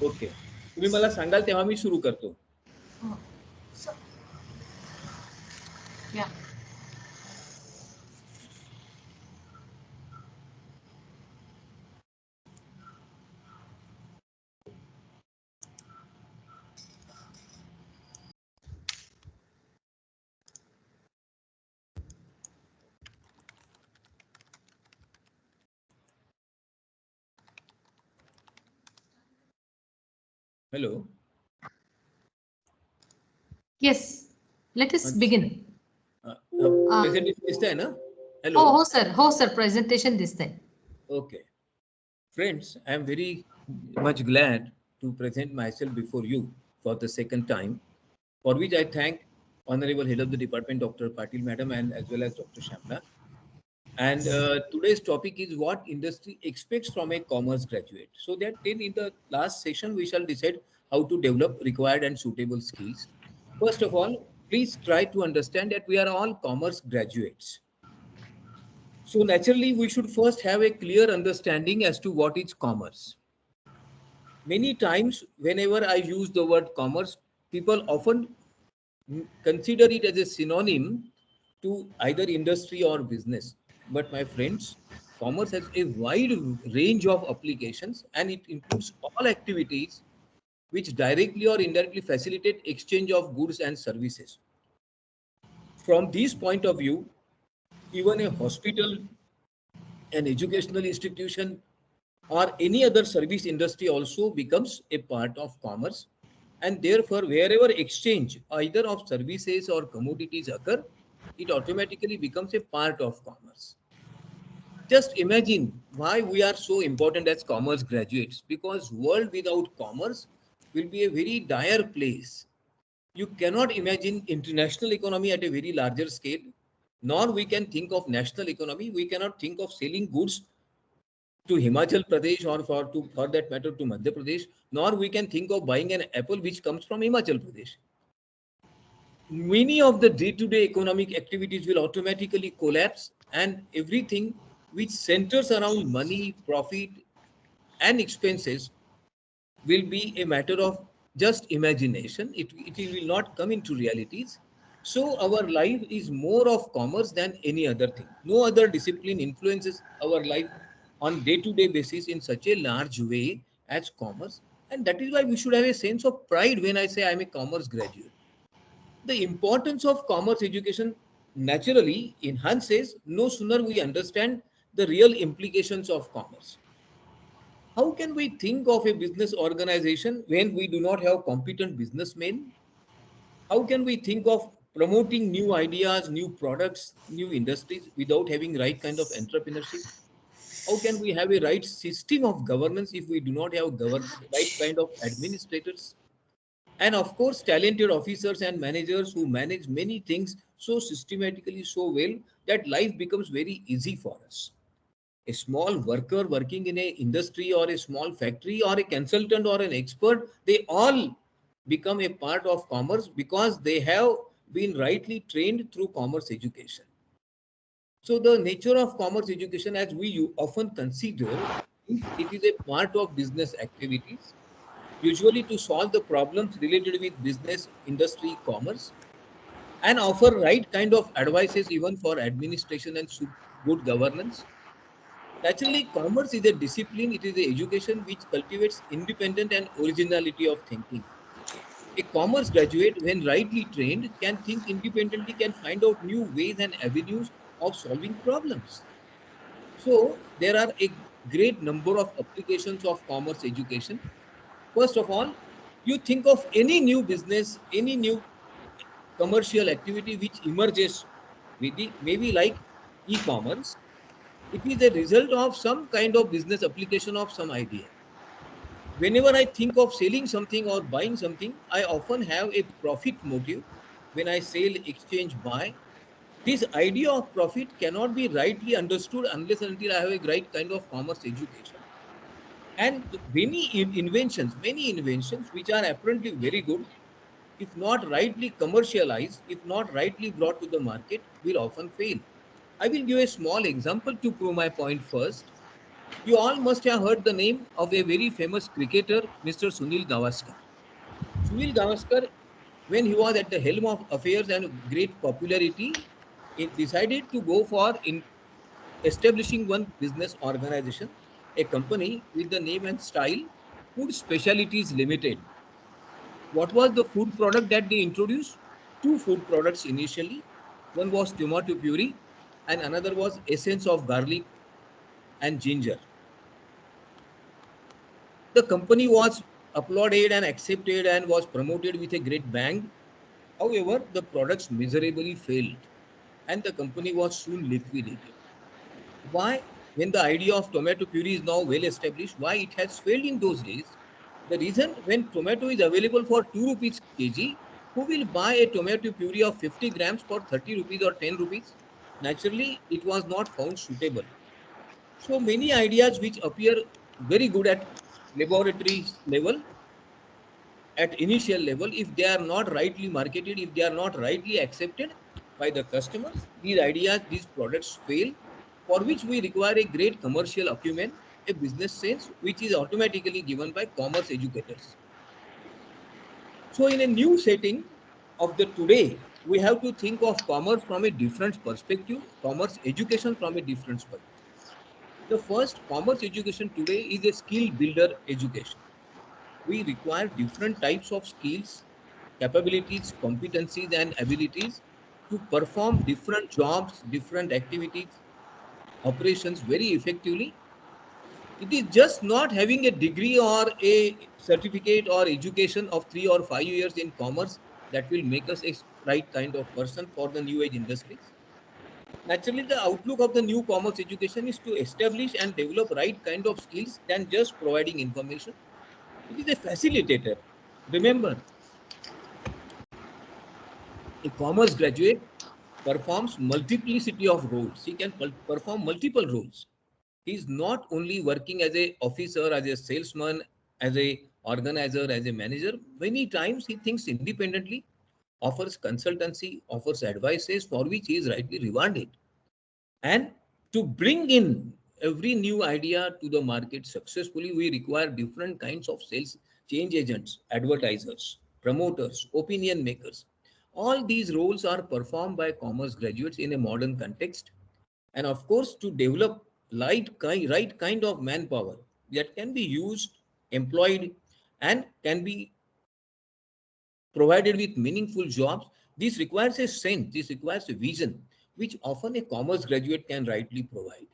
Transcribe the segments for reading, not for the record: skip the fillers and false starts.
Okay, तुम्ही मला सांगाल तेव्हा मी सुरू करतो. Oh, so yeah. Hello. Yes. Let us begin. Uh, presentation दिसतंय ना? हॅलो. हो sir. हो sir. Presentation this time. Okay. Friends, I am very much glad to present myself before you for the second time, for which I thank Honorable Head of the Department, Dr. Patil Madam, and as well as Dr. Shamla. And today's topic is what industry expects from a commerce graduate. So that then in the last session, we shall decide how to develop required and suitable skills. First of all, please try to understand that we are all commerce graduates. So naturally, we should first have a clear understanding as to what is commerce. Many times, whenever I use the word commerce, people often consider it as a synonym to either industry or business. But my friends, commerce has a wide range of applications and it includes all activities which directly or indirectly facilitate exchange of goods and services. From this point of view, even a hospital, an educational institution, or any other service industry also becomes a part of commerce. And therefore, wherever exchange either of services or commodities occur, it automatically becomes a part of commerce. Just imagine why we are so important as commerce graduates, because world without commerce will be a very dire place. You cannot imagine international economy at a very larger scale, nor we can think of national economy. We cannot think of selling goods to Himachal Pradesh or for that matter to Madhya Pradesh, nor we can think of buying an apple which comes from Himachal Pradesh. Many of the day-to-day economic activities will automatically collapse, and everything which centers around money, profit, and expenses will be a matter of just imagination. It will not come into realities. So our life is more of commerce than any other thing. No other discipline influences our life on day-to-day basis in such a large way as commerce. And that is why we should have a sense of pride when I say I'm a commerce graduate. The importance of commerce education naturally enhances no sooner we understand the real implications of commerce. How can we think of a business organization when we do not have competent businessmen? How can we think of promoting new ideas, new products, new industries without having right kind of entrepreneurship? How can we have a right system of governance if we do not have right kind of administrators? And of course, talented officers and managers who manage many things so systematically, so well that life becomes very easy for us. A small worker working in a industry or a small factory or a consultant or an expert, they all become a part of commerce because they have been rightly trained through commerce education. So the nature of commerce education, as we often consider, it is a part of business activities, usually to solve the problems related with business, industry, commerce, and offer right kind of advices even for administration and good governance. Naturally, commerce is a discipline, it is an education which cultivates independent and originality of thinking. A commerce graduate, when rightly trained, can think independently, can find out new ways and avenues of solving problems. So, there are a great number of applications of commerce education. First of all, you think of any new business, any new commercial activity which emerges with the maybe like e-commerce. It is a result of some kind of business application of some idea. Whenever I think of selling something or buying something, I often have a profit motive. When I sell, exchange, buy, this idea of profit cannot be rightly understood unless and until I have a right kind of commerce education. And many inventions which are apparently very good, if not rightly commercialized, if not rightly brought to the market, will often fail. I will give a small example to prove my point first. You all must have heard the name of a very famous cricketer, Mr. Sunil Gavaskar. Sunil Gavaskar, when he was at the helm of affairs and great popularity, he decided to go for establishing one business organization, a company with the name and style Food Specialities Limited. What was the food product that they introduced? Two food products initially. One was tomato puree and another was essence of garlic and ginger. The company was applauded and accepted and was promoted with a great bang. However, the products miserably failed and the company was soon liquidated. Why? When the idea of tomato puree is now well established, why it has failed in those days? The reason, when tomato is available for 2 rupees kg, who will buy a tomato puree of 50 grams for 30 rupees or 10 rupees? Naturally, it was not found suitable. So many ideas which appear very good at laboratory level, at initial level, if they are not rightly marketed, if they are not rightly accepted by the customers, these ideas, these products fail, for which we require a great commercial acumen, a business sense, which is automatically given by commerce educators. So in a new setting of the today, we have to think of commerce from a different perspective, commerce education from a different perspective. The first, commerce education today is a skill builder education. We require different types of skills, capabilities, competencies, and abilities to perform different jobs, different activities, operations very effectively. It is just not having a degree or a certificate or education of 3 or 5 years in commerce that will make us a right kind of person for the new age industries. Naturally, the outlook of the new commerce education is to establish and develop right kind of skills than just providing information. It is a facilitator. Remember, a commerce graduate performs multiplicity of roles. He can perform multiple roles. He is not only working as a officer, as a salesman, as a organizer, as a manager. Many times he thinks independently, offers consultancy, offers advices for which he is rightly rewarded. And to bring in every new idea to the market successfully, we require different kinds of sales change agents, advertisers, promoters, opinion makers. All these roles are performed by commerce graduates in a modern context. And of course, to develop right kind of manpower that can be used, employed, and can be provided with meaningful jobs, this requires a sense, this requires a vision, which often a commerce graduate can rightly provide.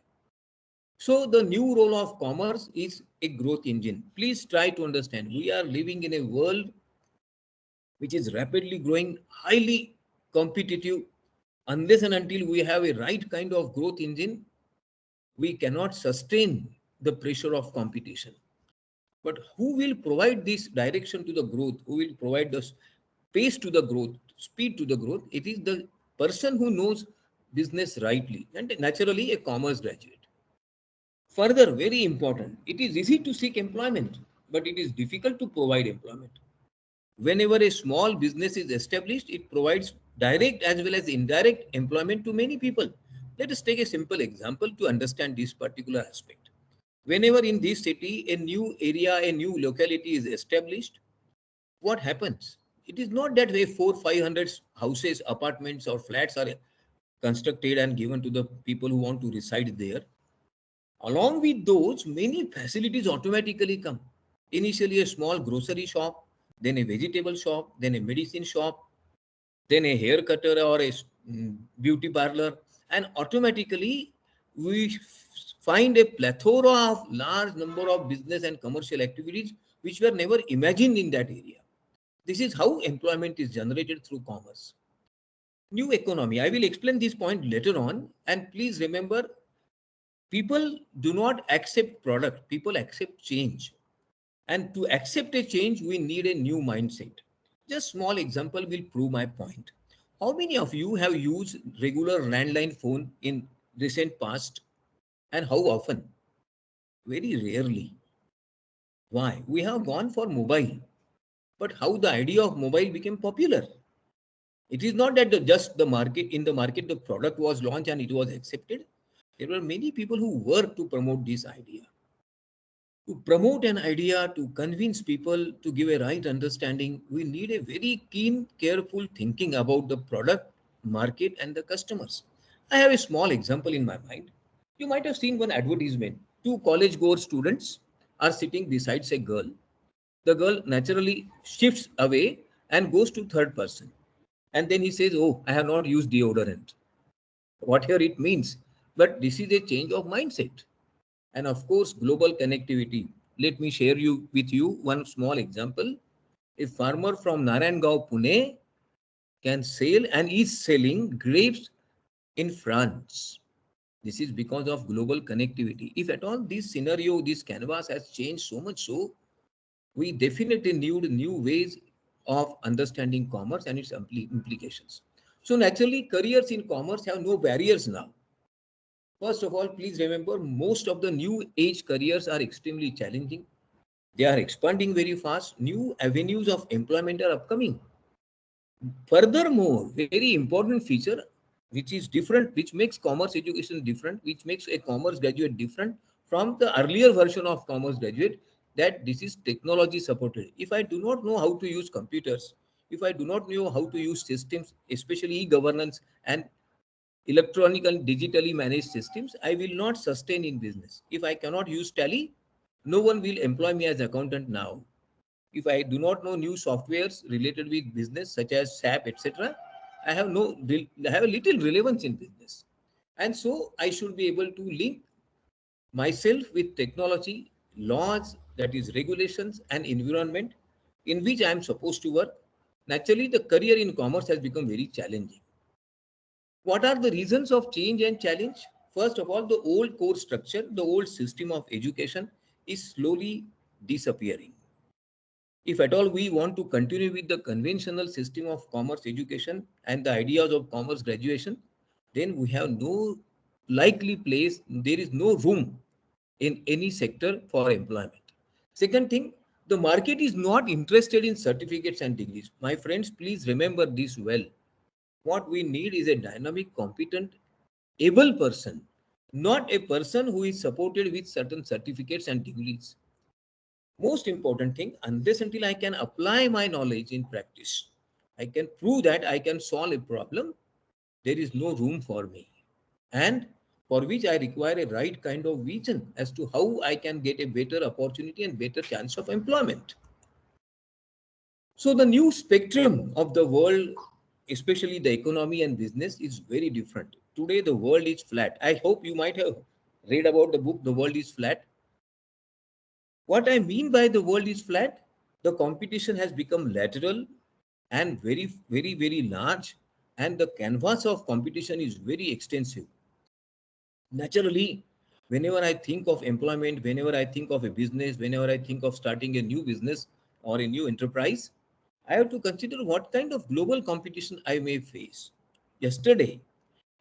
So the new role of commerce is a growth engine. Please try to understand, we are living in a world which is rapidly growing, highly competitive. Unless and until we have a right kind of growth engine, we cannot sustain the pressure of competition. But who will provide this direction to the growth? Who will provide the pace to the growth, speed to the growth? It is the person who knows business rightly, and naturally a commerce graduate. Further, very important, it is easy to seek employment, but it is difficult to provide employment. Whenever a small business is established, it provides direct as well as indirect employment to many people. Let us take a simple example to understand this particular aspect. Whenever in this city a new area, a new locality is established, what happens? It is not that way 400-500 houses, apartments, or flats are constructed and given to the people who want to reside there. Along with those, many facilities automatically come. Initially, a small grocery shop, then a vegetable shop, then a medicine shop, then a hair cutter or a beauty parlor, and automatically we find a plethora of large number of business and commercial activities which were never imagined in that area. This is how employment is generated through commerce. New economy. I will explain this point later on. And please remember, people do not accept product. People accept change. And to accept a change, we need a new mindset. Just small example will prove my point. How many of you have used regular landline phone in recent past, and how often? Very rarely. Why? We have gone for mobile. But how the idea of mobile became popular? It is not that just the market, in the market the product was launched and it was accepted. There were many people who worked to promote this idea. To promote an idea, to convince people, to give a right understanding, we need a very keen, careful thinking about the product, market, and the customers. I have a small example in my mind. You might have seen one advertisement. Two college-goer students are sitting beside a girl. The girl naturally shifts away and goes to third person. And then he says, "Oh, I have not used deodorant." Whatever it means. But this is a change of mindset. And of course, global connectivity. Let me share with you one small example. A farmer from Narayangao, Pune can sell and is selling grapes in France. This is because of global connectivity. If at all this scenario, this canvas has changed so much so, we definitely need new ways of understanding commerce and its implications. So naturally, careers in commerce have no barriers now. First of all, please remember most of the new age careers are extremely challenging. They are expanding very fast. New avenues of employment are upcoming. Furthermore, very important feature which is different, which makes commerce education different, which makes a commerce graduate different from the earlier version of commerce graduate, that this is technology supported. If I do not know how to use computers, if I do not know how to use systems, especially e-governance and electronic and digitally managed systems, I will not sustain in business. If I cannot use Tally, no one will employ me as accountant now. If I do not know new softwares related with business, such as SAP, etc., I have I have a little relevance in business. And so I should be able to link myself with technology, laws, that is regulations and environment in which I am supposed to work. Naturally, the career in commerce has become very challenging. What are the reasons of change and challenge? First of all, the old core structure, the old system of education is slowly disappearing. If at all we want to continue with the conventional system of commerce education and the ideas of commerce graduation, then we have no likely place, there is no room in any sector for employment. Second thing, the market is not interested in certificates and degrees. My friends, please remember this well. What we need is a dynamic, competent, able person, not a person who is supported with certain certificates and degrees. Most important thing, unless until I can apply my knowledge in practice, I can prove that I can solve a problem, there is no room for me. And for which I require a right kind of vision as to how I can get a better opportunity and better chance of employment. So the new spectrum of the world, especially the economy and business, is very different. Today, the world is flat. I hope you might have read about the book, The World is Flat. What I mean by the world is flat, the competition has become lateral and very large, and the canvas of competition is very extensive. Naturally, whenever I think of employment, whenever I think of a business, whenever I think of starting a new business or a new enterprise, I have to consider what kind of global competition I may face. Yesterday,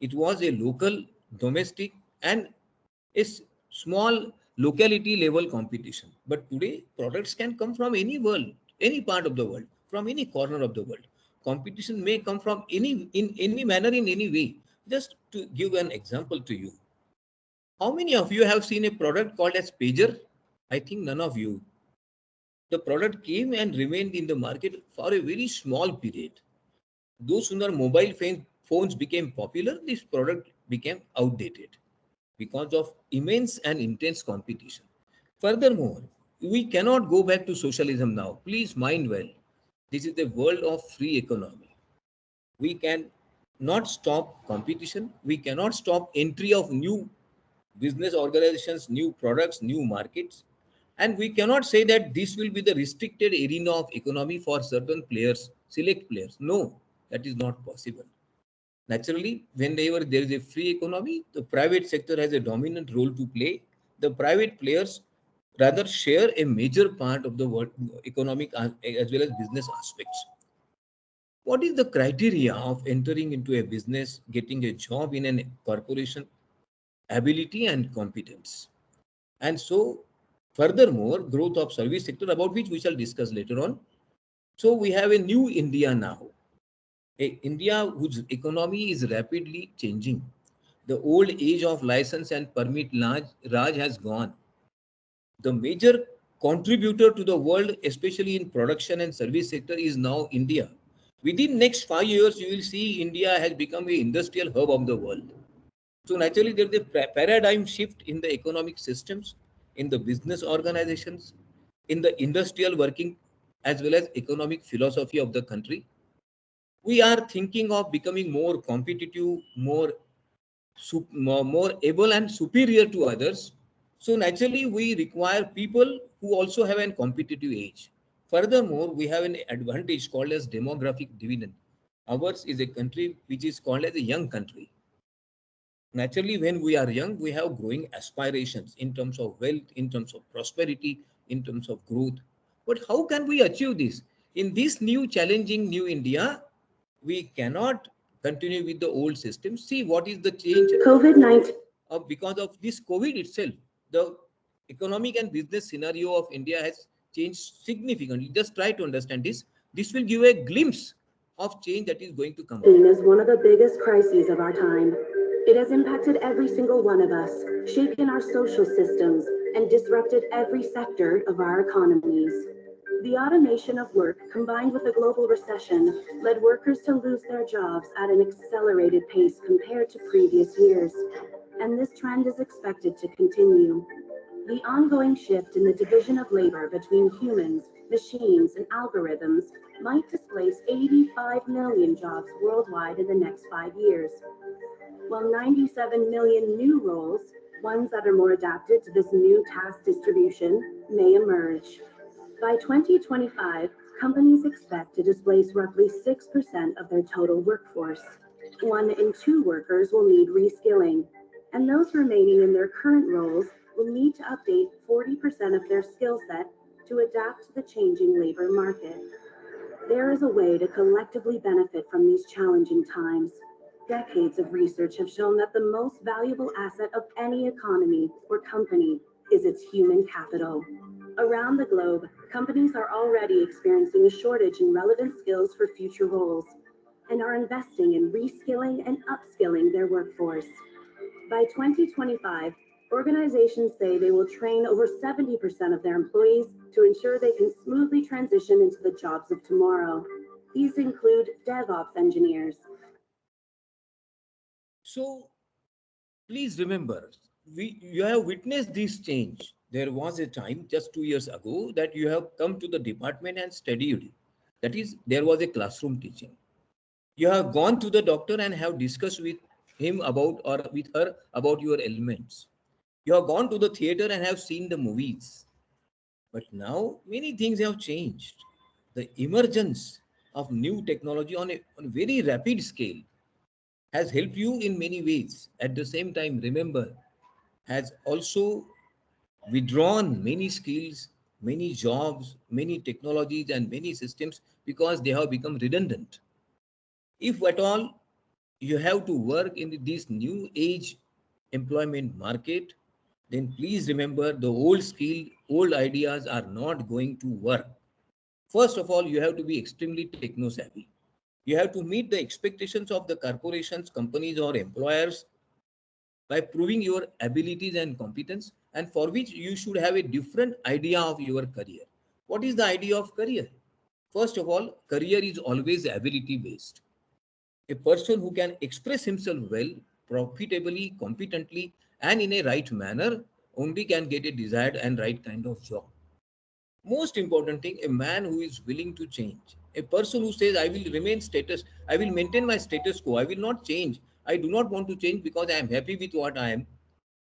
it was a local, domestic, and small locality level competition. But today, products can come from any world, any part of the world, from any corner of the world. Competition may come from in any manner, in any way. Just to give an example to you, how many of you have seen a product called as pager? I think none of you. The product came and remained in the market for a very small period. Those sooner mobile phones became popular, this product became outdated because of immense and intense competition. Furthermore, we cannot go back to socialism now. Please mind well, this is the world of free economy. We can not stop competition. We cannot stop entry of new business organizations, new products, new markets. And we cannot say that this will be the restricted arena of economy for certain players, select players. No, that is not possible. Naturally, whenever there is a free economy, the private sector has a dominant role to play. The private players rather share a major part of the world economic as well as business aspects. What is the criteria of entering into a business, getting a job in a corporation? Ability and competence. And so, furthermore, growth of service sector, about which we shall discuss later on. So we have a new India now, a India whose economy is rapidly changing. The old age of license and permit Raj has gone. The major contributor to the world, especially in production and service sector, is now India. Within next 5 years, you will see India has become an industrial hub of the world. So naturally, there is a paradigm shift in the economic systems, in the business organizations, in the industrial working, as well as economic philosophy of the country. We are thinking of becoming more competitive, more able and superior to others. So naturally, we require people who also have an competitive age. Furthermore, we have an advantage called as demographic dividend. Ours is a country which is called as a young country. Naturally, when we are young, we have growing aspirations in terms of wealth, in terms of prosperity, in terms of growth. But how can we achieve this? In this new challenging new India, we cannot continue with the old system. See what is the change. COVID-19. Because of this COVID itself, the economic and business scenario of India has changed significantly. Just try to understand this. This will give a glimpse of change that is going to come. Is one of the biggest crises of our time. It has impacted every single one of us, shaken our social systems, and disrupted every sector of our economies. The automation of work, combined with a global recession, led workers to lose their jobs at an accelerated pace compared to previous years, and this trend is expected to continue. The ongoing shift in the division of labor between humans, machines, and algorithms might displace 85 million jobs worldwide in the next 5 years, while 97 million new roles, ones that are more adapted to this new task distribution, may emerge. By 2025, companies expect to displace roughly 6% of their total workforce. 1 in 2 workers will need reskilling, and those remaining in their current roles will need to update 40% of their skill set to adapt to the changing labor market. There is a way to collectively benefit from these challenging times. Decades of research have shown that the most valuable asset of any economy or company is its human capital. Around the globe, companies are already experiencing a shortage in relevant skills for future roles and are investing in reskilling and upskilling their workforce. By 2025, organizations say they will train over 70% of their employees to ensure they can smoothly transition into the jobs of tomorrow. These include DevOps engineers. So please remember, you have witnessed this change. There was a time just 2 years ago that you have come to the department and studied. That is, there was a classroom teaching. You have gone to the doctor and have discussed with him about or with her about your ailments. You have gone to the theater and have seen the movies. But now many things have changed. The emergence of new technology on a very rapid scale has helped you in many ways. At the same time, remember, has also withdrawn many skills, many jobs, many technologies, and many systems because they have become redundant. If at all you have to work in this new age employment market, then please remember the old skill, old ideas are not going to work. First of all, you have to be extremely techno savvy. You have to meet the expectations of the corporations, companies, or employers by proving your abilities and competence, and for which you should have a different idea of your career. What is the idea of career? First of all, career is always ability based. A person who can express himself well, profitably, competently, and in a right manner only can get a desired and right kind of job. Most important thing, a man who is willing to change. A person who says, I will remain status, I will maintain my status quo, I will not change. I do not want to change because I am happy with what I am,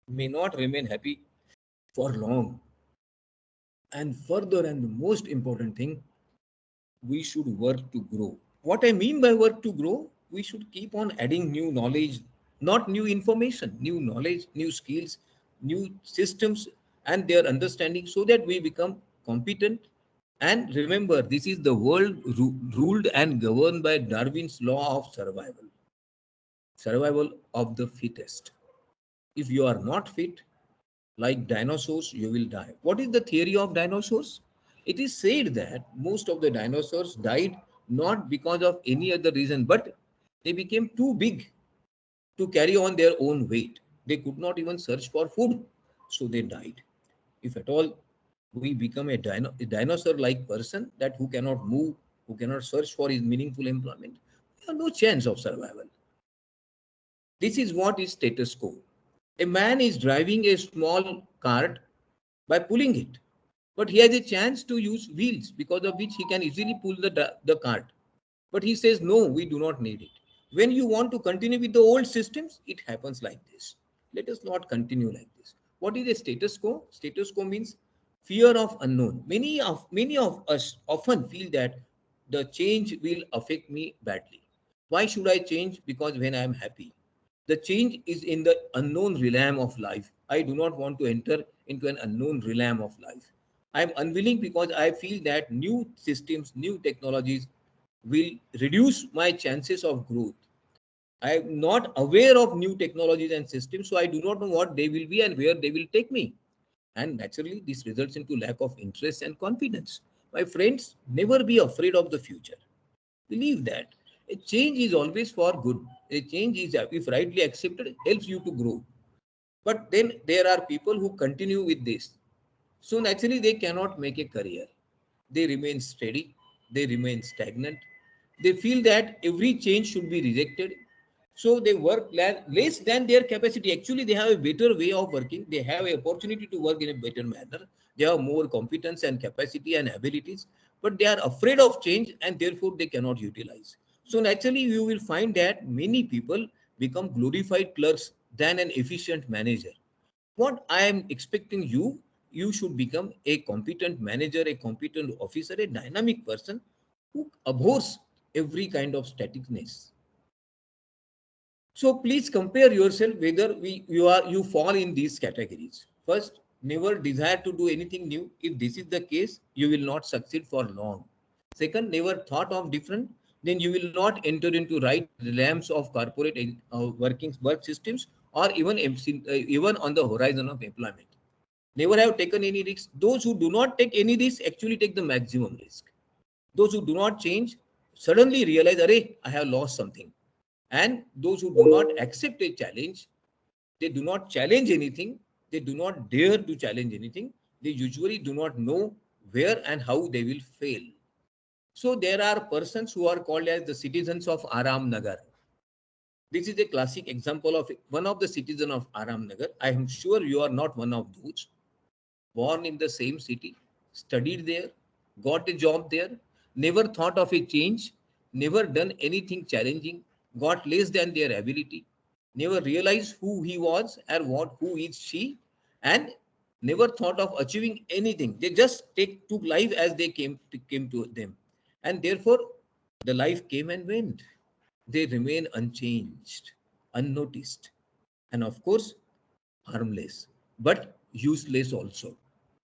may not remain happy for long. And further, and the most important thing, we should work to grow. What I mean by work to grow, we should keep on adding new knowledge, not new information, new knowledge, new skills, new systems, and their understanding so that we become competent. And remember, this is the world ruled and governed by Darwin's law of survival of the fittest. If you are not fit, like dinosaurs, you will die. What is the theory of dinosaurs? It is said that most of the dinosaurs died not because of any other reason, but they became too big. to carry on their own weight. They could not even search for food, so they died. If at all we become a dinosaur-like person that who cannot move, who cannot search for his meaningful employment, we have no chance of survival. This is what is status quo. A man is driving a small cart by pulling it, but he has a chance to use wheels because of which he can easily pull the cart. But he says, no, we do not need it. When you want to continue with the old systems, it happens like this. Let us not continue like this. What is a status quo? Status quo means fear of unknown. Many of us often feel that the change will affect me badly. Why should I change? Because when I am happy. The change is in the unknown realm of life. I do not want to enter into an unknown realm of life. I am unwilling because I feel that new systems, new technologies will reduce my chances of growth. I am not aware of new technologies and systems, so I do not know what they will be and where they will take me. And naturally, this results into lack of interest and confidence. My friends, never be afraid of the future. Believe that. A change is always for good. A change is, if rightly accepted, helps you to grow. But then there are people who continue with this. So naturally, they cannot make a career. They remain steady. They remain stagnant. They feel that every change should be rejected. So they work less than their capacity. Actually, they have a better way of working. They have an opportunity to work in a better manner. They have more competence and capacity and abilities, but they are afraid of change and therefore they cannot utilize. So naturally, you will find that many people become glorified clerks than an efficient manager. What I am expecting you, you should become a competent manager, a competent officer, a dynamic person who abhors every kind of staticness. So please compare yourself whether you fall in these categories. First, never desire to do anything new. If this is the case, you will not succeed for long. Second, never thought of different, then you will not enter into right realms of corporate work systems or even on the horizon of employment. Never have taken any risks. Those who do not take any risk actually take the maximum risk. Those who do not change suddenly realize, "Arey, I have lost something." And those who do not accept a challenge, they do not challenge anything, they do not dare to challenge anything, they usually do not know where and how they will fail. So there are persons who are called as the citizens of Aram Nagar. This is a classic example of one of the citizens of Aram Nagar. I am sure you are not one of those. Born in the same city, studied there, got a job there, never thought of a change, never done anything challenging, got less than their ability, never realized who he was and who is she, and never thought of achieving anything. They just took life as they came to them. And therefore, the life came and went. They remain unchanged, unnoticed, and of course, harmless, but useless also.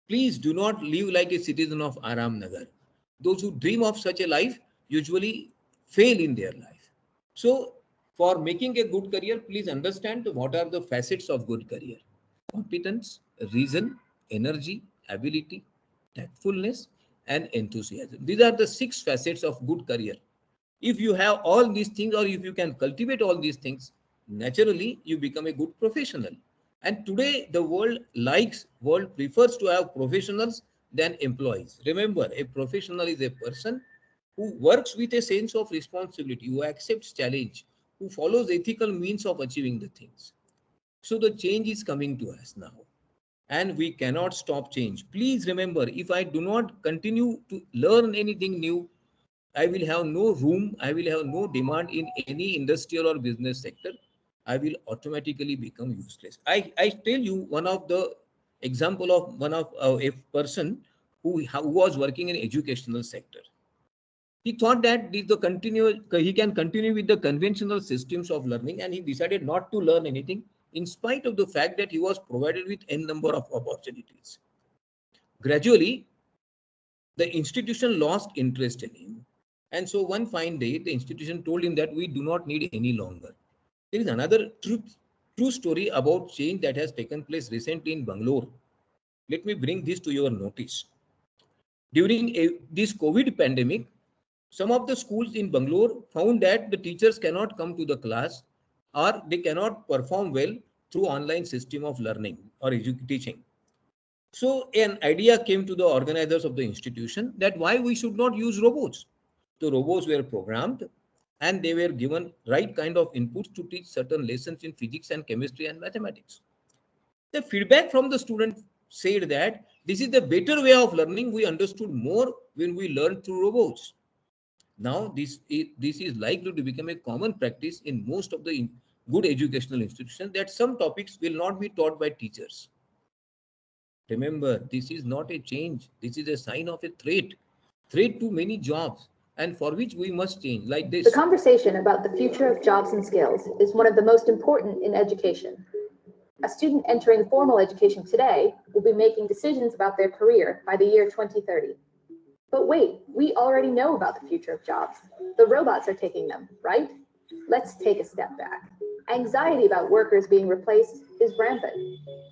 Please do not live like a citizen of Aram Nagar. Those who dream of such a life usually fail in their life. So, for making a good career, please understand what are the facets of good career: competence, reason, energy, ability, tactfulness, and enthusiasm. These are the 6 facets of good career. If you have all these things, or if you can cultivate all these things, naturally you become a good professional. And today the world prefers to have professionals than employees. Remember, a professional is a person who works with a sense of responsibility, who accepts challenge, who follows ethical means of achieving the things. So the change is coming to us now, and we cannot stop change. Please remember, if I do not continue to learn anything new, I will have no room, I will have no demand in any industrial or business sector. I will automatically become useless. I tell you one of the example of one of a person who was working in educational sector. He thought that he can continue with the conventional systems of learning, and he decided not to learn anything in spite of the fact that he was provided with n number of opportunities. Gradually, the institution lost interest in him. And so one fine day, the institution told him that we do not need any longer. There is another true story about change that has taken place recently in Bangalore. Let me bring this to your notice. During this COVID pandemic, some of the schools in Bangalore found that the teachers cannot come to the class or they cannot perform well through online system of learning or teaching. So an idea came to the organizers of the institution that why we should not use robots. The robots were programmed and they were given right kind of inputs to teach certain lessons in physics and chemistry and mathematics. The feedback from the student said that this is the better way of learning. We understood more when we learned through robots. Now, this is likely to become a common practice in most of the good educational institutions that some topics will not be taught by teachers. Remember, this is not a change. This is a sign of a threat to many jobs, and for which we must change like this. The conversation about the future of jobs and skills is one of the most important in education. A student entering formal education today will be making decisions about their career by the year 2030. But wait, we already know about the future of jobs. The robots are taking them, right? Let's take a step back. Anxiety about workers being replaced is rampant,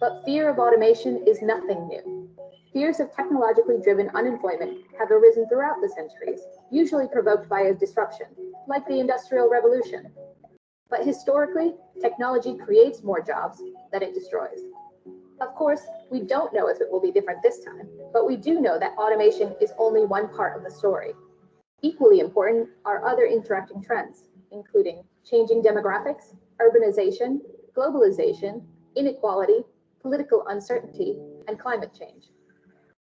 but fear of automation is nothing new. Fears of technologically driven unemployment have arisen throughout the centuries, usually provoked by a disruption, like the Industrial Revolution. But historically, technology creates more jobs than it destroys. Of course, we don't know if it will be different this time, but we do know that automation is only one part of the story. Equally important are other interacting trends, including changing demographics, urbanization, globalization, inequality, political uncertainty, and climate change.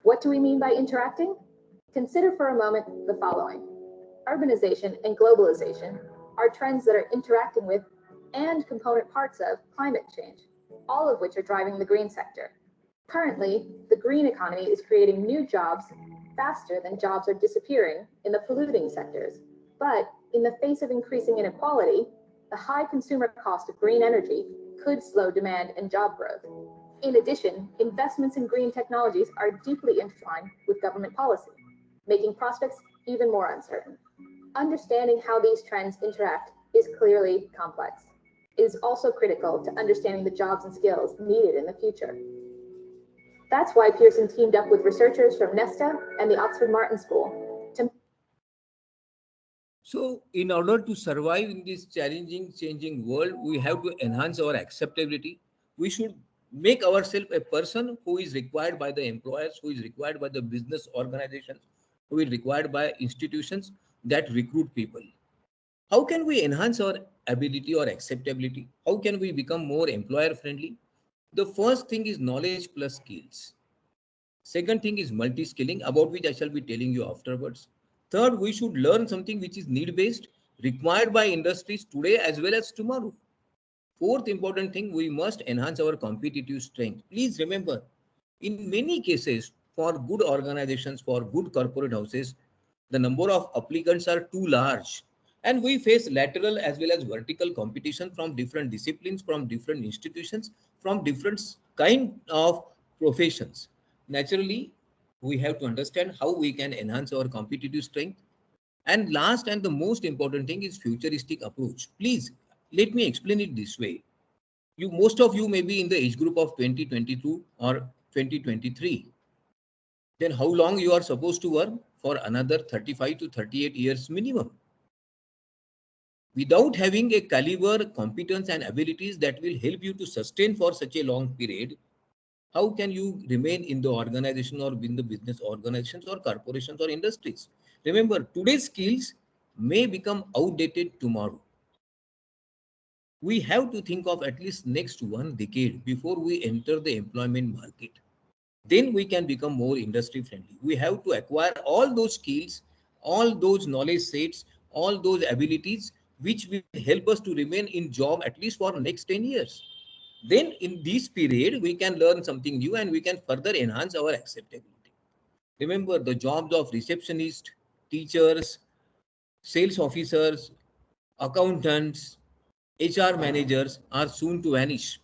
What do we mean by interacting? Consider for a moment the following. Urbanization and globalization are trends that are interacting with and component parts of climate change, all of which are driving the green sector. Currently, the green economy is creating new jobs faster than jobs are disappearing in the polluting sectors. But in the face of increasing inequality, the high consumer cost of green energy could slow demand and job growth. In addition, investments in green technologies are deeply intertwined with government policy, making prospects even more uncertain. Understanding how these trends interact is clearly complex. It is also critical to understanding the jobs and skills needed in the future. That's why Pearson teamed up with researchers from Nesta and the Oxford Martin School to. So, in order to survive in this changing world, we have to enhance our acceptability. We should make ourselves a person who is required by the employers, who is required by the business organizations, who is required by institutions that recruit people. How can we enhance our ability or acceptability? How can we become more employer friendly? The first thing is knowledge plus skills. Second thing is multi-skilling, about which I shall be telling you afterwards. Third, we should learn something which is need-based, required by industries today as well as tomorrow. Fourth important thing, we must enhance our competitive strength. Please remember, in many cases, for good organizations, for good corporate houses, the number of applicants are too large. And we face lateral as well as vertical competition from different disciplines, from different institutions, from different kind of professions. Naturally, we have to understand how we can enhance our competitive strength. And last and the most important thing is futuristic approach. Please, let me explain it this way. Most of you may be in the age group of 2022 or 2023. Then how long you are supposed to work? For another 35 to 38 years minimum. Without having a caliber, competence and abilities that will help you to sustain for such a long period, how can you remain in the organization or in the business organizations or corporations or industries? Remember, today's skills may become outdated tomorrow. We have to think of at least next 1 decade before we enter the employment market. Then we can become more industry friendly. We have to acquire all those skills, all those knowledge sets, all those abilities which will help us to remain in job at least for next 10 years. Then in this period, we can learn something new and we can further enhance our acceptability. Remember, the jobs of receptionists, teachers, sales officers, accountants, HR managers are soon to vanish.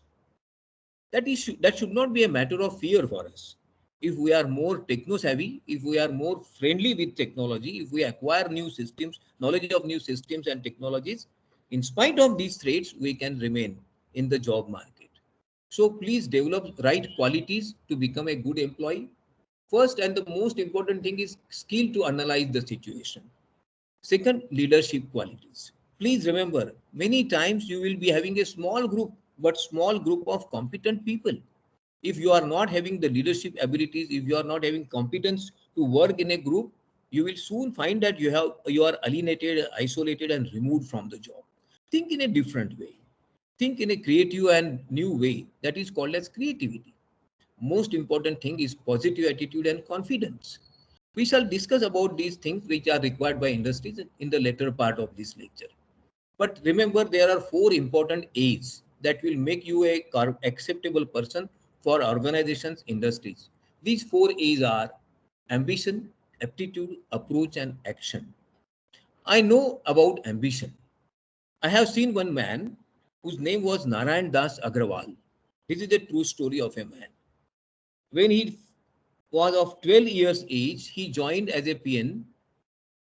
That should not be a matter of fear for us. If we are more techno savvy, if we are more friendly with technology, if we acquire new systems, knowledge of new systems and technologies, in spite of these threats, we can remain in the job market. So please develop right qualities to become a good employee. First and the most important thing is skill to analyze the situation. Second, leadership qualities. Please remember, many times you will be having a small group, but small group of competent people. If you are not having the leadership abilities, if you are not having competence to work in a group, you will soon find that you are alienated, isolated, and removed from the job. Think in a different way. Think in a creative and new way. That is called as creativity. Most important thing is positive attitude and confidence. We shall discuss about these things which are required by industries in the later part of this lecture. But remember, there are four important A's that will make you a acceptable person for organizations, industries. These four A's are ambition, aptitude, approach, and action. I know about ambition. I have seen one man whose name was Narayan Das Agrawal. This is a true story of a man. When he was of 12 years age, he joined as a PN,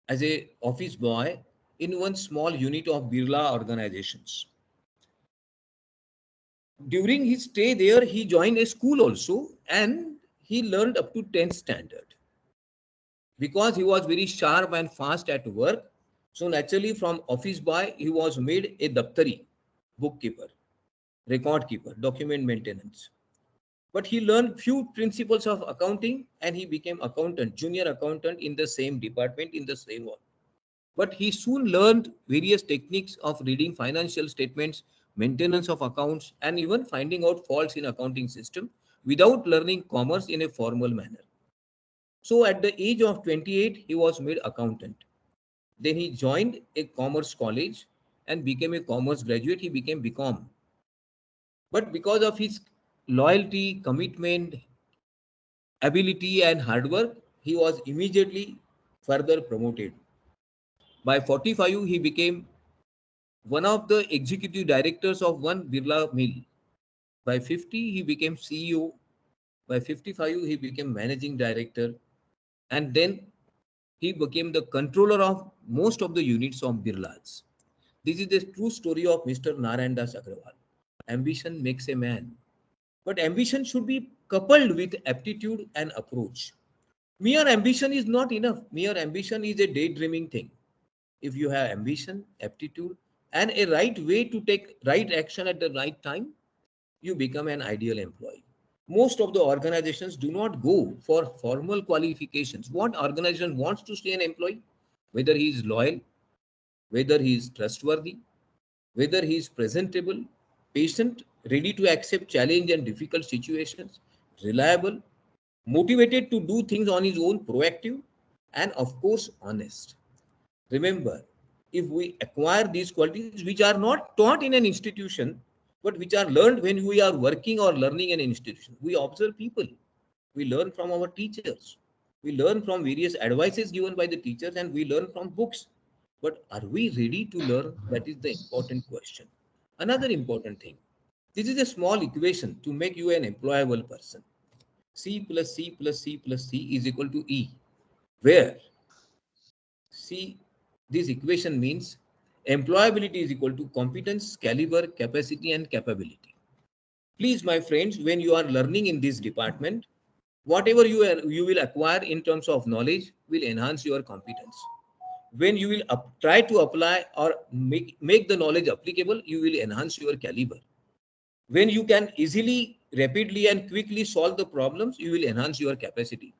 as a office boy in one small unit of Birla organizations. During his stay there, he joined a school also, and he learned up to 10th standard. Because he was very sharp and fast at work, so naturally from office boy, he was made a daftari, bookkeeper, record keeper, document maintenance. But he learned few principles of accounting and he became accountant, junior accountant in the same department, in the same one. But he soon learned various techniques of reading financial statements, maintenance of accounts, and even finding out faults in accounting system without learning commerce in a formal manner. So at the age of 28, he was made accountant. Then he joined a commerce college and became a commerce graduate. He became BCom. But because of his loyalty, commitment, ability, and hard work, he was immediately further promoted. By 45, he became one of the executive directors of one Birla mill. By 50, he became CEO. By 55, he became managing director. And then he became the controller of most of the units of Birlas. This is the true story of Mr. Narayan Das Agrawal. Ambition makes a man. But ambition should be coupled with aptitude and approach. Mere ambition is not enough. Mere ambition is a daydreaming thing. If you have ambition, aptitude, and a right way to take right action at the right time, you become an ideal employee. Most of the organizations do not go for formal qualifications. What organization wants to stay an employee? Whether he is loyal, whether he is trustworthy, whether he is presentable, patient, ready to accept challenge and difficult situations, reliable, motivated to do things on his own, proactive, and of course, honest. Remember, if we acquire these qualities, which are not taught in an institution, but which are learned when we are working or learning in an institution, we observe people, we learn from our teachers, we learn from various advices given by the teachers, and we learn from books. But are we ready to learn? That is the important question. Another important thing. This is a small equation to make you an employable person. C plus C plus C plus C is equal to E, where C, this equation means employability is equal to competence, caliber, capacity, and capability. Please, my friends, when you are learning in this department, whatever you will acquire in terms of knowledge will enhance your competence. When you will try to apply or make the knowledge applicable, you will enhance your caliber. When you can easily, rapidly, and quickly solve the problems, you will enhance your capacity.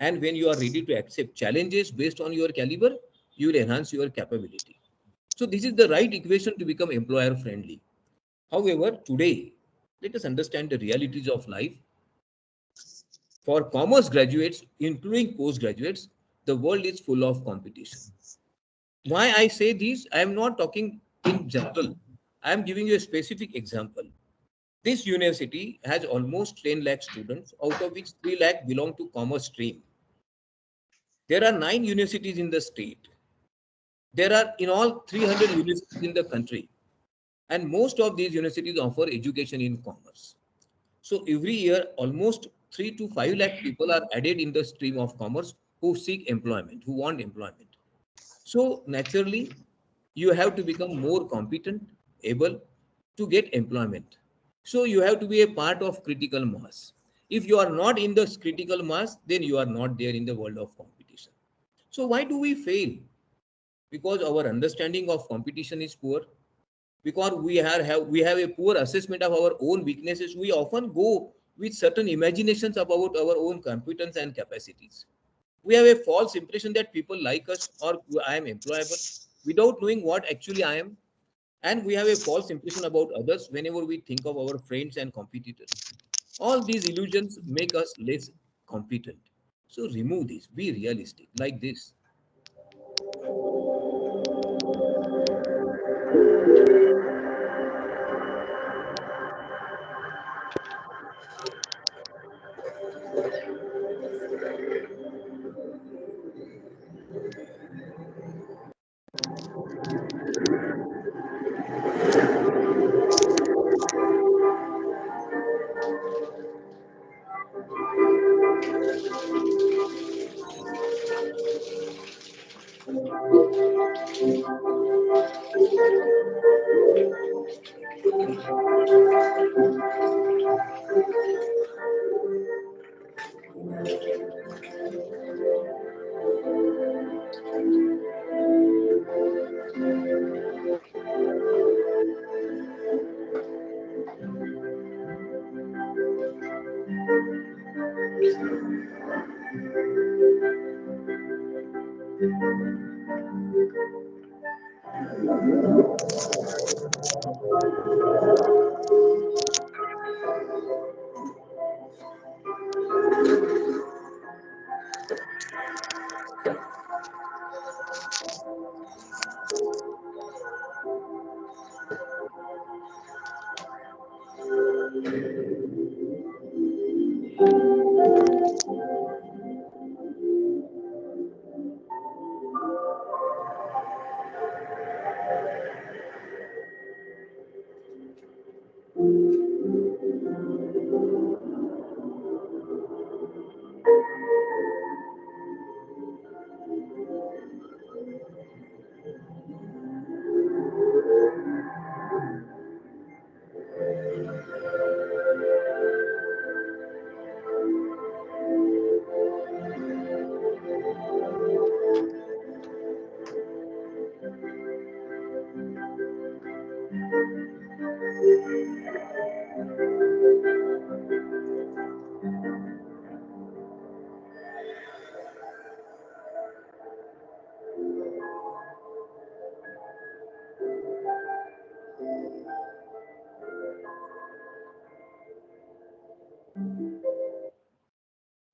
And when you are ready to accept challenges based on your caliber, you will enhance your capability. So this is the right equation to become employer friendly. However, today, let us understand the realities of life. For commerce graduates, including postgraduates, the world is full of competition. Why I say this, I am not talking in general. I am giving you a specific example. This university has almost 10 lakh students, out of which 3 lakh belong to commerce stream. There are 9 universities in the state. There are in all 300 universities in the country. And most of these universities offer education in commerce. So every year, almost 3 to 5 lakh people are added in the stream of commerce who seek employment, who want employment. So naturally, you have to become more competent, able to get employment. So you have to be a part of critical mass. If you are not in this critical mass, then you are not there in the world of competition. So why do we fail? because our understanding of competition is poor, because we have a poor assessment of our own weaknesses. We often go with certain imaginations about our own competence and capacities. We have a false impression that people like us or I am employable without knowing what actually I am. And we have a false impression about others whenever we think of our friends and competitors. All these illusions make us less competent. So remove this, be realistic, like this.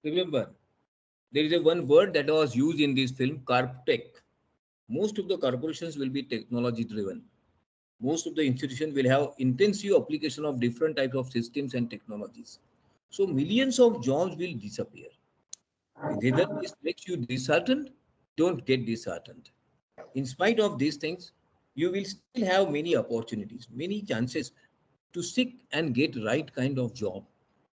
Remember, there is a one word that was used in this film, CarpTech. Most of the corporations will be technology driven. Most of the institutions will have intensive application of different types of systems and technologies. So millions of jobs will disappear. Whether this makes you disheartened, don't get disheartened. In spite of these things, you will still have many opportunities, many chances to seek and get right kind of job,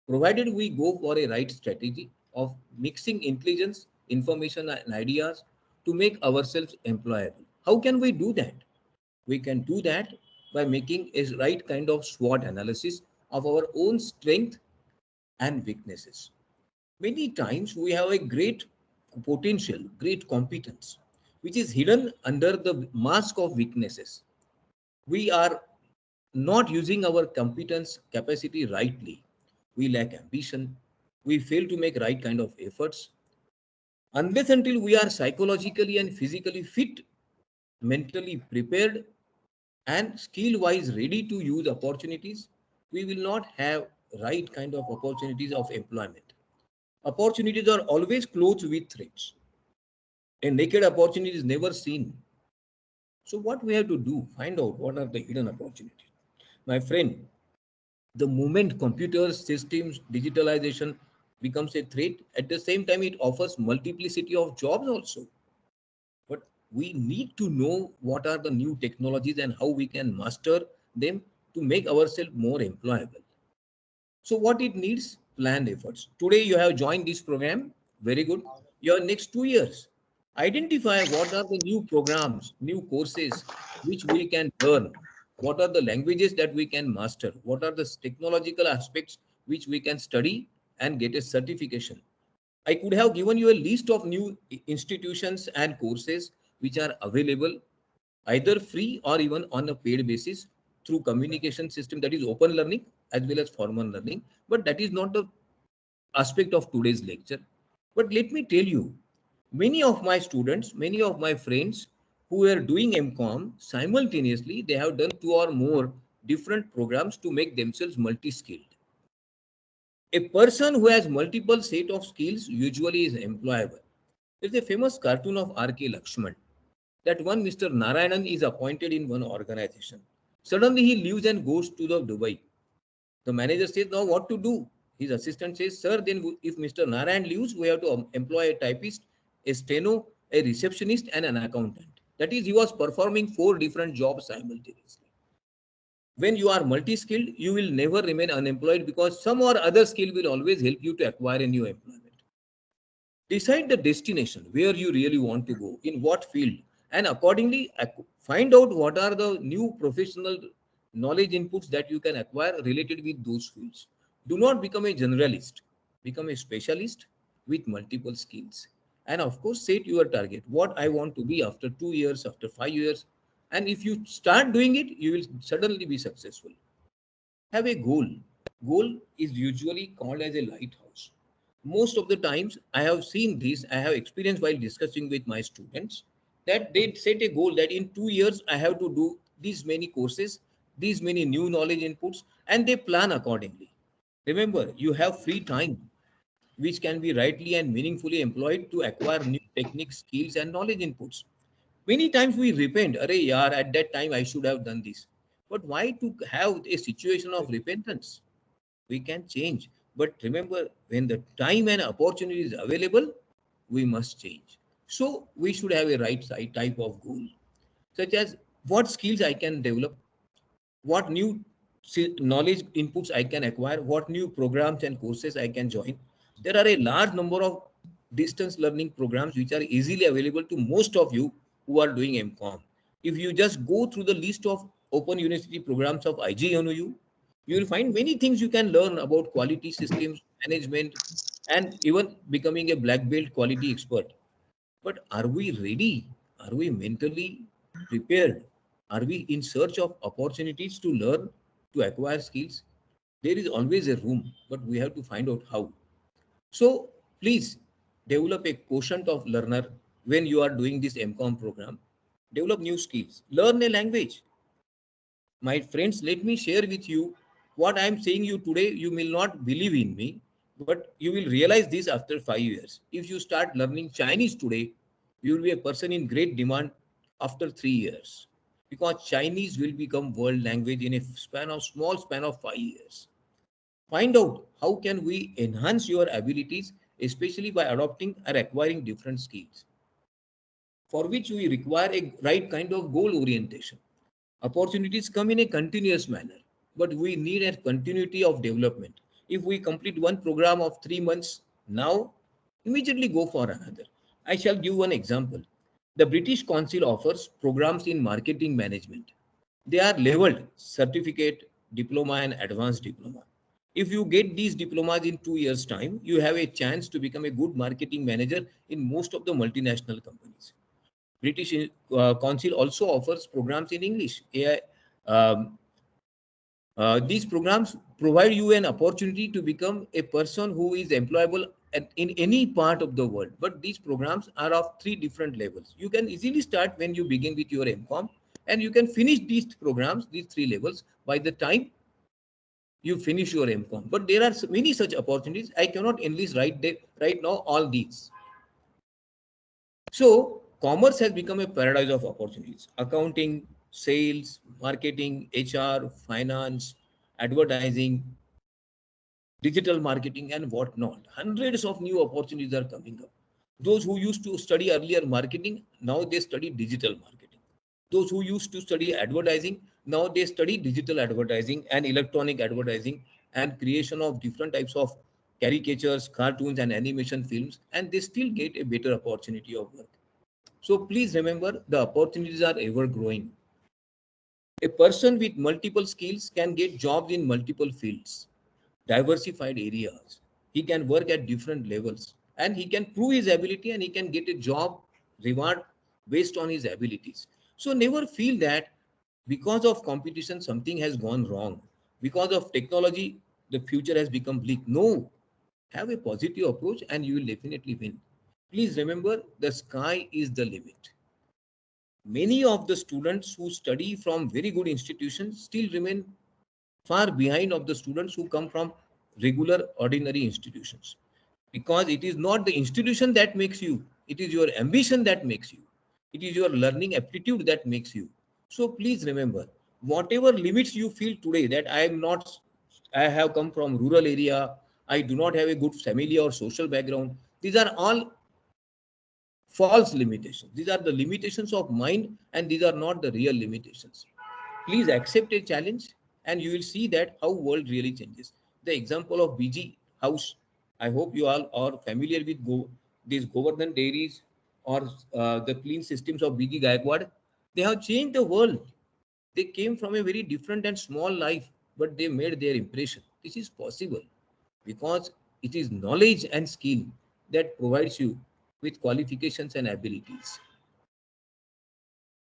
provided we go for a right strategy of mixing intelligence, information, and ideas to make ourselves employable. How can we do that? We can do that by making a right kind of SWOT analysis of our own strength and weaknesses. Many times we have a great potential, great competence, which is hidden under the mask of weaknesses. We are not using our competence capacity rightly. We lack ambition. We fail to make right kind of efforts. Unless until we are psychologically and physically fit, mentally prepared, and skill wise ready to use opportunities, we will not have right kind of opportunities of employment. Opportunities are always clothed with threats. A naked opportunity is never seen. So what we have to do, find out what are the hidden opportunities. My friend, the moment computers, systems, digitalization becomes a threat, at the same time it offers multiplicity of jobs also. But we need to know what are the new technologies and how we can master them to make ourselves more employable. So what it needs? Planned efforts. Today you have joined this program. Very good. Your next 2 years. Identify what are the new programs, new courses which we can learn. What are the languages that we can master? What are the technological aspects which we can study and get a certification? I could have given you a list of new institutions and courses which are available either free or even on a paid basis through communication system, that is open learning as well as formal learning. But that is not the aspect of today's lecture. But let me tell you, many of my students, many of my friends who are doing MCOM, simultaneously they have done 2 or more different programs to make themselves multi-skilled. A person who has multiple set of skills usually is employable. There's a famous cartoon of R.K. Lakshman that one Mr. Narayanan is appointed in one organization. Suddenly he leaves and goes to the Dubai. The manager says, now what to do? His assistant says, sir, then if Mr. Narayan leaves, we have to employ a typist, a steno, a receptionist, and an accountant. That is, he was performing 4 different jobs simultaneously. When you are multi-skilled, you will never remain unemployed because some or other skill will always help you to acquire a new employment. Decide the destination, where you really want to go, in what field, and accordingly find out what are the new professional knowledge inputs that you can acquire related with those fields. Do not become a generalist, become a specialist with multiple skills. And of course, set your target, what I want to be after 2 years, after 5 years. And if you start doing it, you will suddenly be successful. Have a goal. Goal is usually called as a lighthouse. Most of the times I have seen this, I have experienced while discussing with my students, that they set a goal that in 2 years I have to do these many courses, these many new knowledge inputs, and they plan accordingly. Remember, you have free time which can be rightly and meaningfully employed to acquire new techniques, skills, and knowledge inputs. Many times we repent, Arey yaar, at that time I should have done this. But why to have a situation of repentance? We can change. But remember, when the time and opportunity is available, we must change. So we should have a right side type of goal, such as what skills I can develop, what new knowledge inputs I can acquire, what new programs and courses I can join. There are a large number of distance learning programs which are easily available to most of you who are doing MCOM. If you just go through the list of Open University programs of IGNOU, you will find many things you can learn about quality systems, management, and even becoming a black belt quality expert. But are we ready? Are we mentally prepared? Are we in search of opportunities to learn, to acquire skills? There is always a room, but we have to find out how. So please develop a quotient of learner when you are doing this MCOM program. Develop new skills. Learn a language. My friends, let me share with you what I am saying you today. You will not believe in me, but you will realize this after 5 years. If you start learning Chinese today, you will be a person in great demand after 3 years, because Chinese will become world language in a small span of 5 years. Find out how can we enhance your abilities, especially by adopting or acquiring different skills, for which we require a right kind of goal orientation. Opportunities come in a continuous manner, but we need a continuity of development. If we complete one program of 3 months now, immediately go for another. I shall give one example. The British Council offers programs in marketing management. They are leveled certificate, diploma, and advanced diploma. If you get these diplomas in 2 years' time, you have a chance to become a good marketing manager in most of the multinational companies. British Council also offers programs in English. Um, these programs provide you an opportunity to become a person who is employable in any part of the world. But these programs are of 3 different levels. You can easily start when you begin with your MCOM, and you can finish these programs, these 3 levels, by the time you finish your MCOM. But there are many such opportunities. I cannot enlist right now all these. So commerce has become a paradise of opportunities. Accounting, sales, marketing, HR, finance, advertising, digital marketing, and whatnot. Hundreds of new opportunities are coming up. Those who used to study earlier marketing, now they study digital marketing. Those who used to study advertising, now they study digital advertising and electronic advertising and creation of different types of caricatures, cartoons, and animation films, and they still get a better opportunity of work. So please remember, the opportunities are ever growing. A person with multiple skills can get jobs in multiple fields, diversified areas. He can work at different levels, and he can prove his ability, and he can get a job reward based on his abilities. So never feel that because of competition something has gone wrong. Because of technology, the future has become bleak. No, have a positive approach and you will definitely win. Please remember, the sky is the limit. Many of the students who study from very good institutions still remain far behind of the students who come from regular ordinary institutions, because it is not the institution that makes you, it is your ambition that makes you, it is your learning aptitude that makes you. So please remember, whatever limits you feel today, that I am not, I have come from rural area, I do not have a good family or social background, these are all false limitations. These are the limitations of mind and these are not the real limitations. Please accept a challenge and you will see that how world really changes. The example of BG House, I hope you all are familiar with these Govardhan dairies or the clean systems of BG Gaikwad. They have changed the world. They came from a very different and small life, but they made their impression. This is possible because it is knowledge and skill that provides you with qualifications and abilities.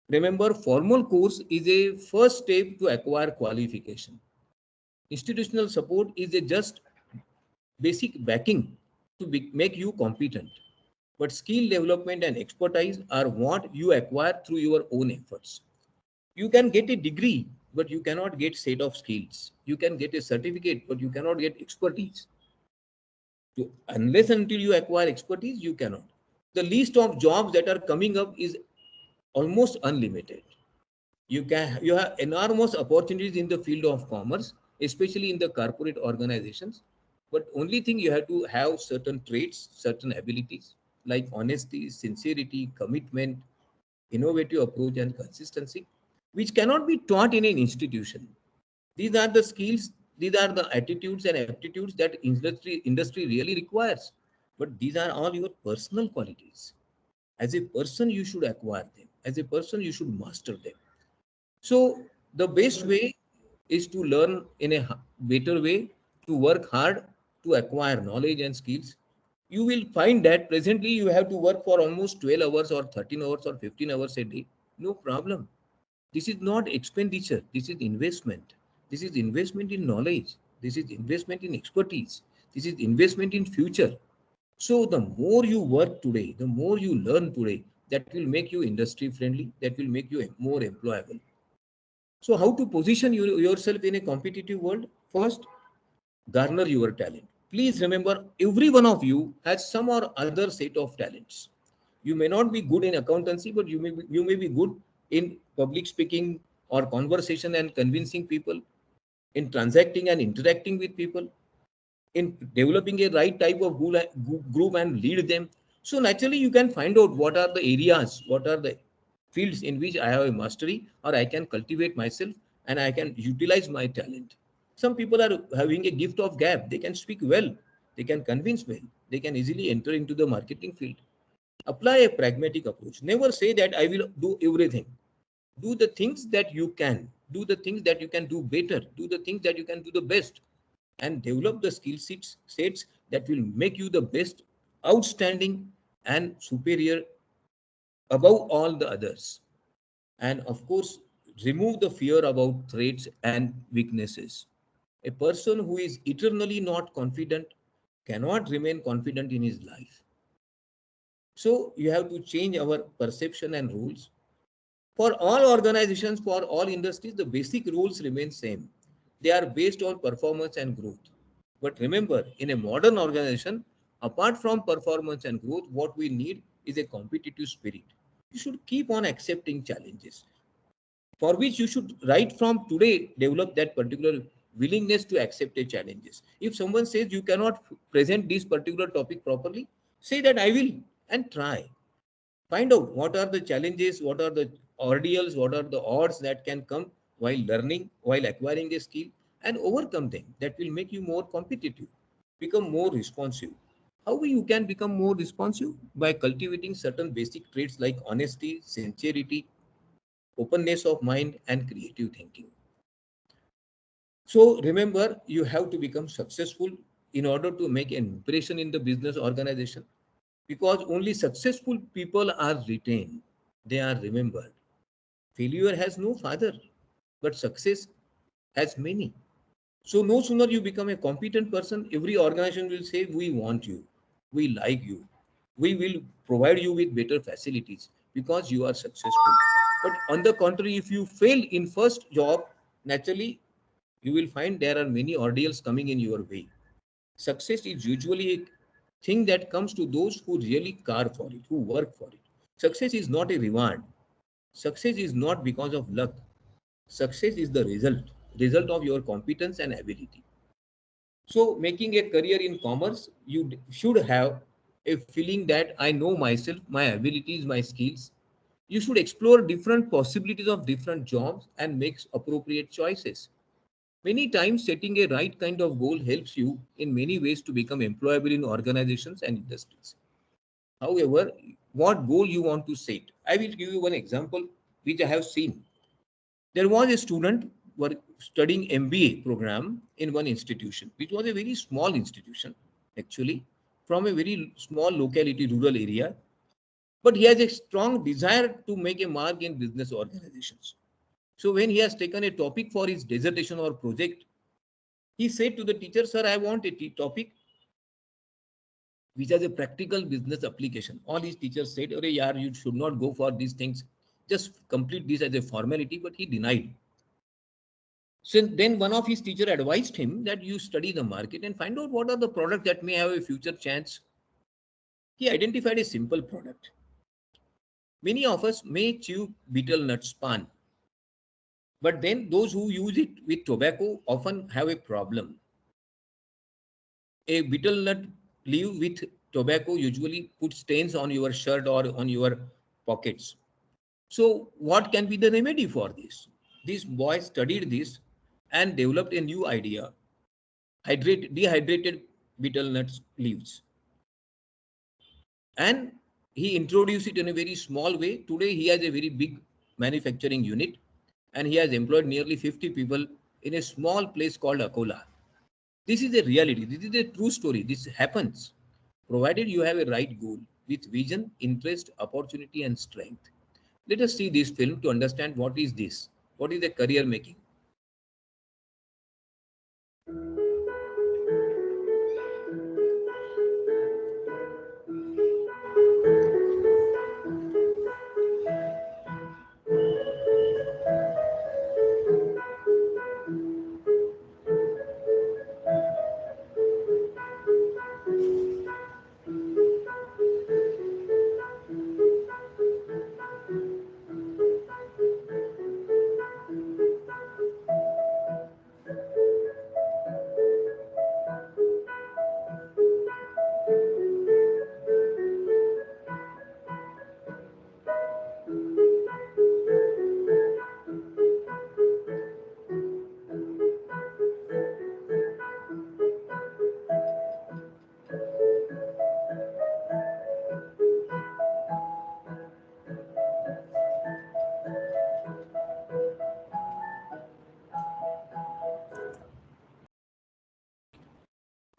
Remember, formal course is a first step to acquire qualification. Institutional support is a just basic backing to make you competent. But skill development and expertise are what you acquire through your own efforts. You can get a degree, but you cannot get set of skills. You can get a certificate, but you cannot get expertise. Unless until you acquire expertise, you cannot. The list of jobs that are coming up is almost unlimited. You have enormous opportunities in the field of commerce, especially in the corporate organizations. But only thing, you have to have certain traits, certain abilities like honesty, sincerity, commitment, innovative approach, and consistency, which cannot be taught in an institution. These are the skills, these are the attitudes and aptitudes that industry really requires. But these are all your personal qualities. As a person, you should acquire them. As a person, you should master them. So the best way is to learn in a better way, to work hard, to acquire knowledge and skills. You will find that presently you have to work for almost 12 hours or 13 hours or 15 hours a day. No problem. This is not expenditure. This is investment. This is investment in knowledge. This is investment in expertise. This is investment in future. So the more you work today, the more you learn today, that will make you industry friendly, that will make you more employable. So how to position yourself in a competitive world? First, garner your talent. Please remember, every one of you has some or other set of talents. You may not be good in accountancy, but you may be good in public speaking or conversation and convincing people, in transacting and interacting with people, in developing a right type of group and lead them. So naturally, you can find out what are the areas, what are the fields in which I have a mastery or I can cultivate myself and I can utilize my talent. Some people are having a gift of gab. They can speak well, they can convince well, they can easily enter into the marketing field. Apply a pragmatic approach. Never say that I will do everything. Do the things that you can, do the things that you can do better, do the things that you can do the best, and develop the sets that will make you the best, outstanding, and superior above all the others. And of course, remove the fear about traits and weaknesses. A person who is eternally not confident cannot remain confident in his life. So you have to change our perception and rules. For all organizations, for all industries, the basic rules remain same. They are based on performance and growth. But remember, in a modern organization, apart from performance and growth, what we need is a competitive spirit. You should keep on accepting challenges, for which you should right from today develop that particular willingness to accept the challenges. If someone says you cannot present this particular topic properly, say that I will and try. Find out what are the challenges, what are the ordeals, what are the odds that can come while learning, while acquiring a skill, and overcome them. That will make you more competitive, become more responsive. How you can become more responsive? By cultivating certain basic traits like honesty, sincerity, openness of mind, and creative thinking. So remember, you have to become successful in order to make an impression in the business organization, because only successful people are retained. they are remembered. Failure has no father, but success has many. So no sooner you become a competent person, every organization will say, we want you, we like you, we will provide you with better facilities because you are successful. But on the contrary, if you fail in first job, naturally you will find there are many ordeals coming in your way. Success is usually a thing that comes to those who really care for it, who work for it. Success is not a reward. Success is not because of luck. Success is the result of your competence and ability. So, making a career in commerce, you should have a feeling that I know myself, my abilities, my skills. You should explore different possibilities of different jobs and make appropriate choices. Many times, setting a right kind of goal helps you in many ways to become employable in organizations and industries. However, what goal you want to set? I will give you one example which I have seen. There was a student were studying MBA program in one institution, which was a very small institution, actually, from a very small locality, rural area. But he has a strong desire to make a mark in business organizations. So when he has taken a topic for his dissertation or project, he said to the teacher, "Sir, I want a topic which has a practical business application." All his teachers said, "Arey yaar, you should not go for these things. Just complete this as a formality." But he denied. So then one of his teacher advised him that you study the market and find out what are the products that may have a future chance. He identified a simple product. Many of us may chew betel nut span, but then those who use it with tobacco often have a problem. A betel nut leaf with tobacco usually puts stains on your shirt or on your pockets. So what can be the remedy for this? This boy studied this and developed a new idea: dehydrated betel nuts leaves. And he introduced it in a very small way. Today, he has a very big manufacturing unit and he has employed nearly 50 people in a small place called Akola. This is a reality. This is a true story. This happens provided you have a right goal with vision, interest, opportunity, and strength. Let us see this film to understand what is this. What is a career making?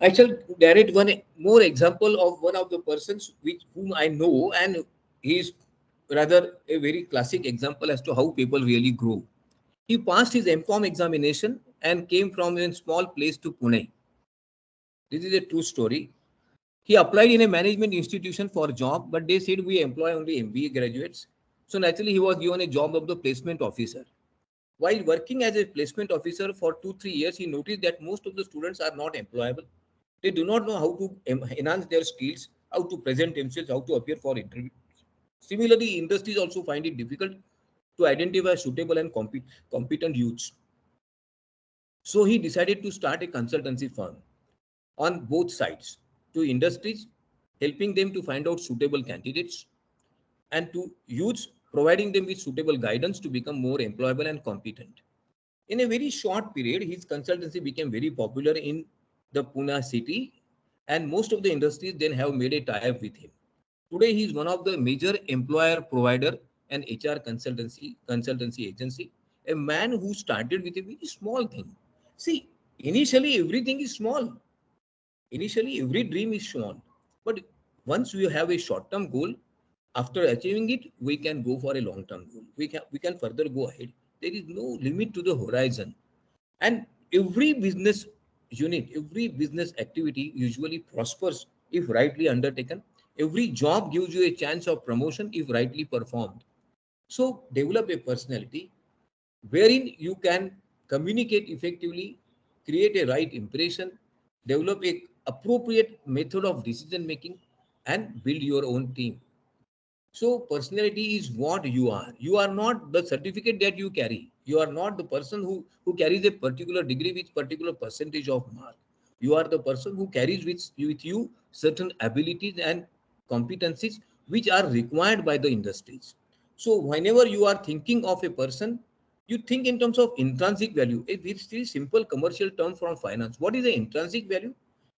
I shall narrate one more example of one of the persons with whom I know, and he is rather a very classic example as to how people really grow. He passed his MCOM examination and came from a small place to Pune. This is a true story. He applied in a management institution for a job, but they said we employ only MBA graduates. So naturally, he was given a job of the placement officer. While working as a placement officer for 2-3 years, he noticed that most of the students are not employable. They do not know how to enhance their skills, how to present themselves, how to appear for interviews. Similarly, industries also find it difficult to identify suitable and competent youths. So he decided to start a consultancy firm on both sides, to industries, helping them to find out suitable candidates, and to youths, providing them with suitable guidance to become more employable and competent. In a very short period, his consultancy became very popular in the Pune city, and most of the industries then have made a tie-up with him. Today, he is one of the major employer provider and HR consultancy agency, a man who started with a very small thing. See, initially everything is small. Initially, every dream is small. But once you have a short-term goal, After achieving it, we can go for a long-term goal. We can further go ahead. There is no limit to the horizon. And every business unit, every business activity usually prospers if rightly undertaken. Every job gives you a chance of promotion if rightly performed. So develop a personality wherein you can communicate effectively, create a right impression, develop a appropriate method of decision making, and build your own team. So personality is what you are. You are not the certificate that you carry. You are not the person who carries a particular degree with particular percentage of mark. You are the person who carries with you certain abilities and competencies which are required by the industries. So whenever you are thinking of a person, you think in terms of intrinsic value. A very simple commercial term from finance. What is the intrinsic value?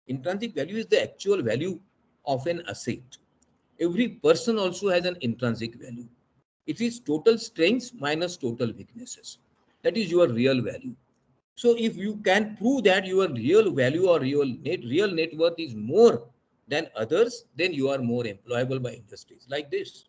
Intrinsic value is the actual value of an asset. Every person also has an intrinsic value. It is total strengths minus total weaknesses. That is your real value. So if you can prove that your real value or real net worth is more than others, then you are more employable by industries like this.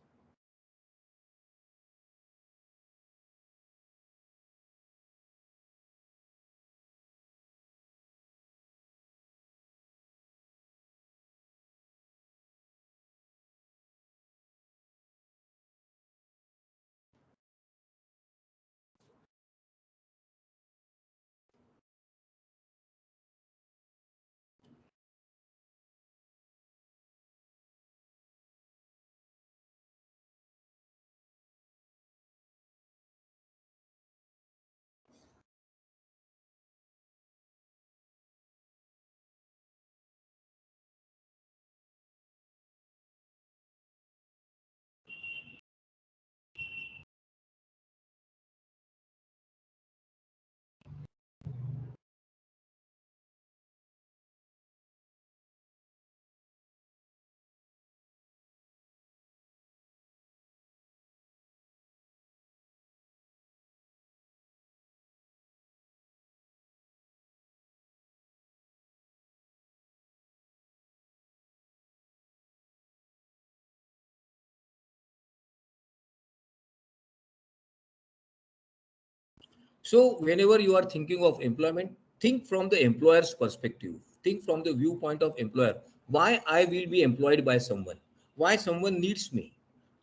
So whenever you are thinking of employment, think from the employer's perspective. Think from the viewpoint of employer. Why I will be employed by someone? Why someone needs me?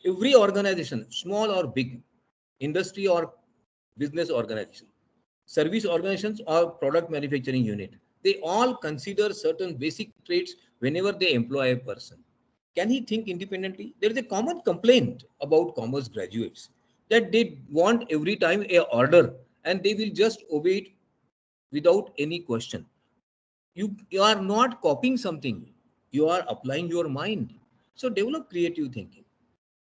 Every organization, small or big, industry or business organization, service organizations or product manufacturing unit, they all consider certain basic traits whenever they employ a person. Can he think independently? There is a common complaint about commerce graduates that they want every time a order and they will just obey it without any question. You are not copying something, you are applying your mind. So develop creative thinking.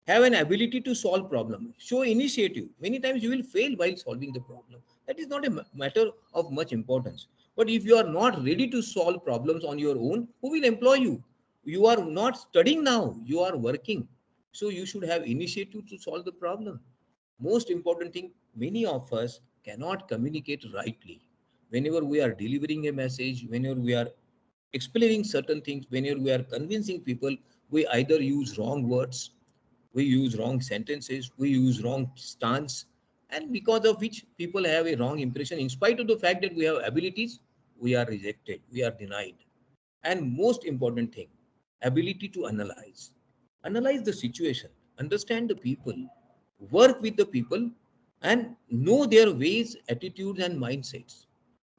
Have an ability to solve problem. Show initiative. Many times you will fail while solving the problem. That is not a matter of much importance. But if you are not ready to solve problems on your own, who will employ you? You are not studying now, you are working. So you should have initiative to solve the problem. Most important thing, many of us cannot communicate rightly. Whenever we are delivering a message, whenever we are explaining certain things, whenever we are convincing people, we either use wrong words, we use wrong sentences, we use wrong stance, and because of which people have a wrong impression. In spite of the fact that we have abilities, we are rejected, we are denied. And most important thing, ability to analyze the situation, understand the people, work with the people, and know their ways, attitudes, and mindsets.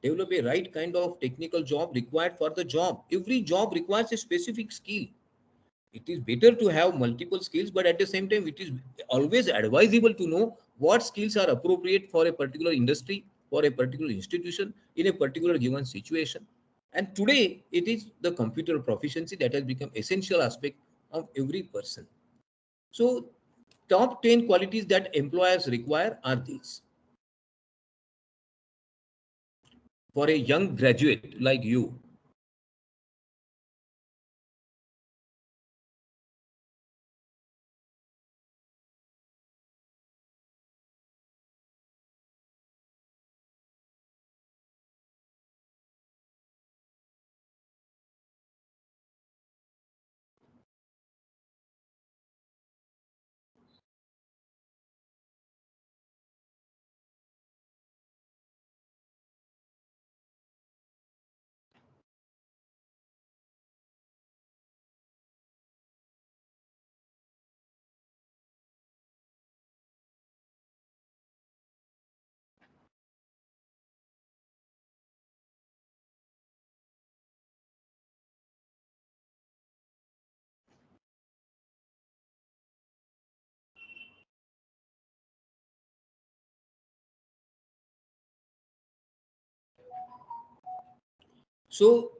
Develop a right kind of technical job required for the job. Every job requires a specific skill. It is better to have multiple skills, but at the same time it is always advisable to know what skills are appropriate for a particular industry, for a particular institution, in a particular given situation. And today it is the computer proficiency that has become essential aspect of every person. So top 10 qualities that employers require are these. For a young graduate like you, So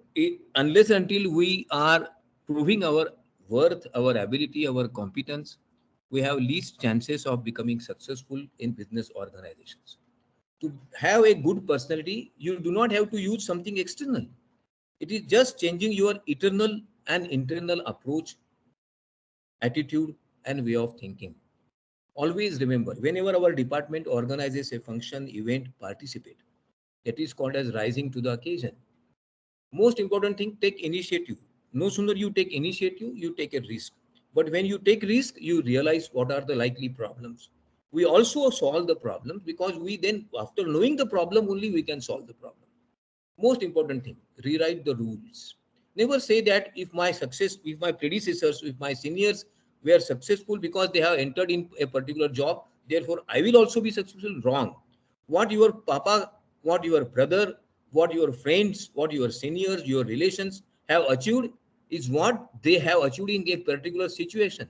unless until we are proving our worth, our ability, our competence, we have least chances of becoming successful in business organizations. To have a good personality, you do not have to use something external. It is just changing your eternal and internal approach, attitude, and way of thinking. Always remember, whenever our department organizes a function, event, participate. That is called as rising to the occasion. Most important thing, take initiative. No sooner you take initiative, you take a risk. But when you take risk, you realize what are the likely problems. We also solve the problems because we then, after knowing the problem, only we can solve the problem. Most important thing, rewrite the rules. Never say that if my predecessors, if my seniors were successful because they have entered in a particular job, therefore I will also be successful. Wrong. What your papa, what your brother, what your friends, what your seniors, your relations have achieved is what they have achieved in a particular situation.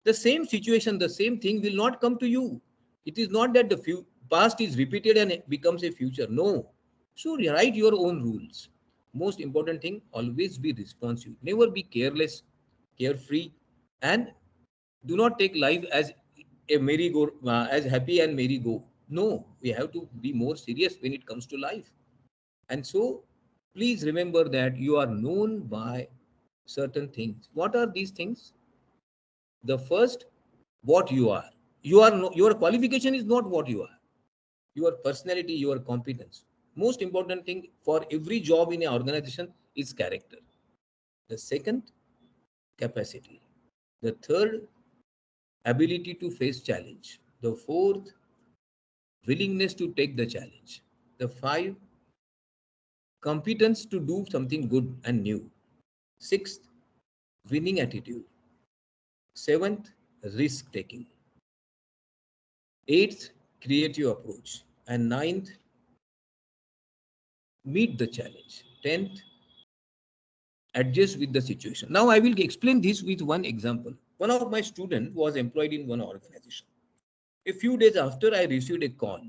The same situation, the same thing will not come to you. It is not that the past is repeated and it becomes a future. No. So write your own rules. Most important thing, always be responsive. Never be careless, carefree, and do not take life as a merry-go, as happy and merry-go. No, we have to be more serious when it comes to life. And so, please remember that you are known by certain things. What are these things? The first, what you are. Your qualification is not what you are. Your personality, your competence. Most important thing for every job in an organization is character. The second, capacity. The third, ability to face challenge. The fourth, willingness to take the challenge. The five, competence to do something good and new. Sixth, winning attitude. Seventh, risk taking. Eighth, creative approach. And ninth, meet the challenge. 10th, adjust with the situation. Now I will explain this with one example. One of my students was employed in one organization. A few days after, I received a call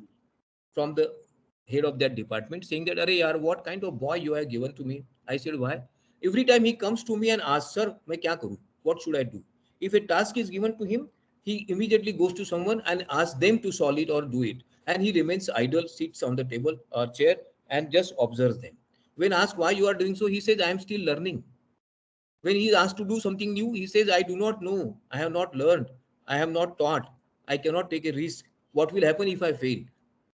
from the head of that department saying that, "Arey yaar, what kind of boy you have given to me?" I said, "Why?" Every time he comes to me and asks, "Sir, मैं क्या करूँ? What should I do?" If a task is given to him, he immediately goes to someone and asks them to solve it or do it. And he remains idle, sits on the table or chair and just observes them. When asked why you are doing so, he says, "I am still learning." When he is asked to do something new, he says, "I do not know. I have not learned. I have not taught. I cannot take a risk. What will happen if I fail?"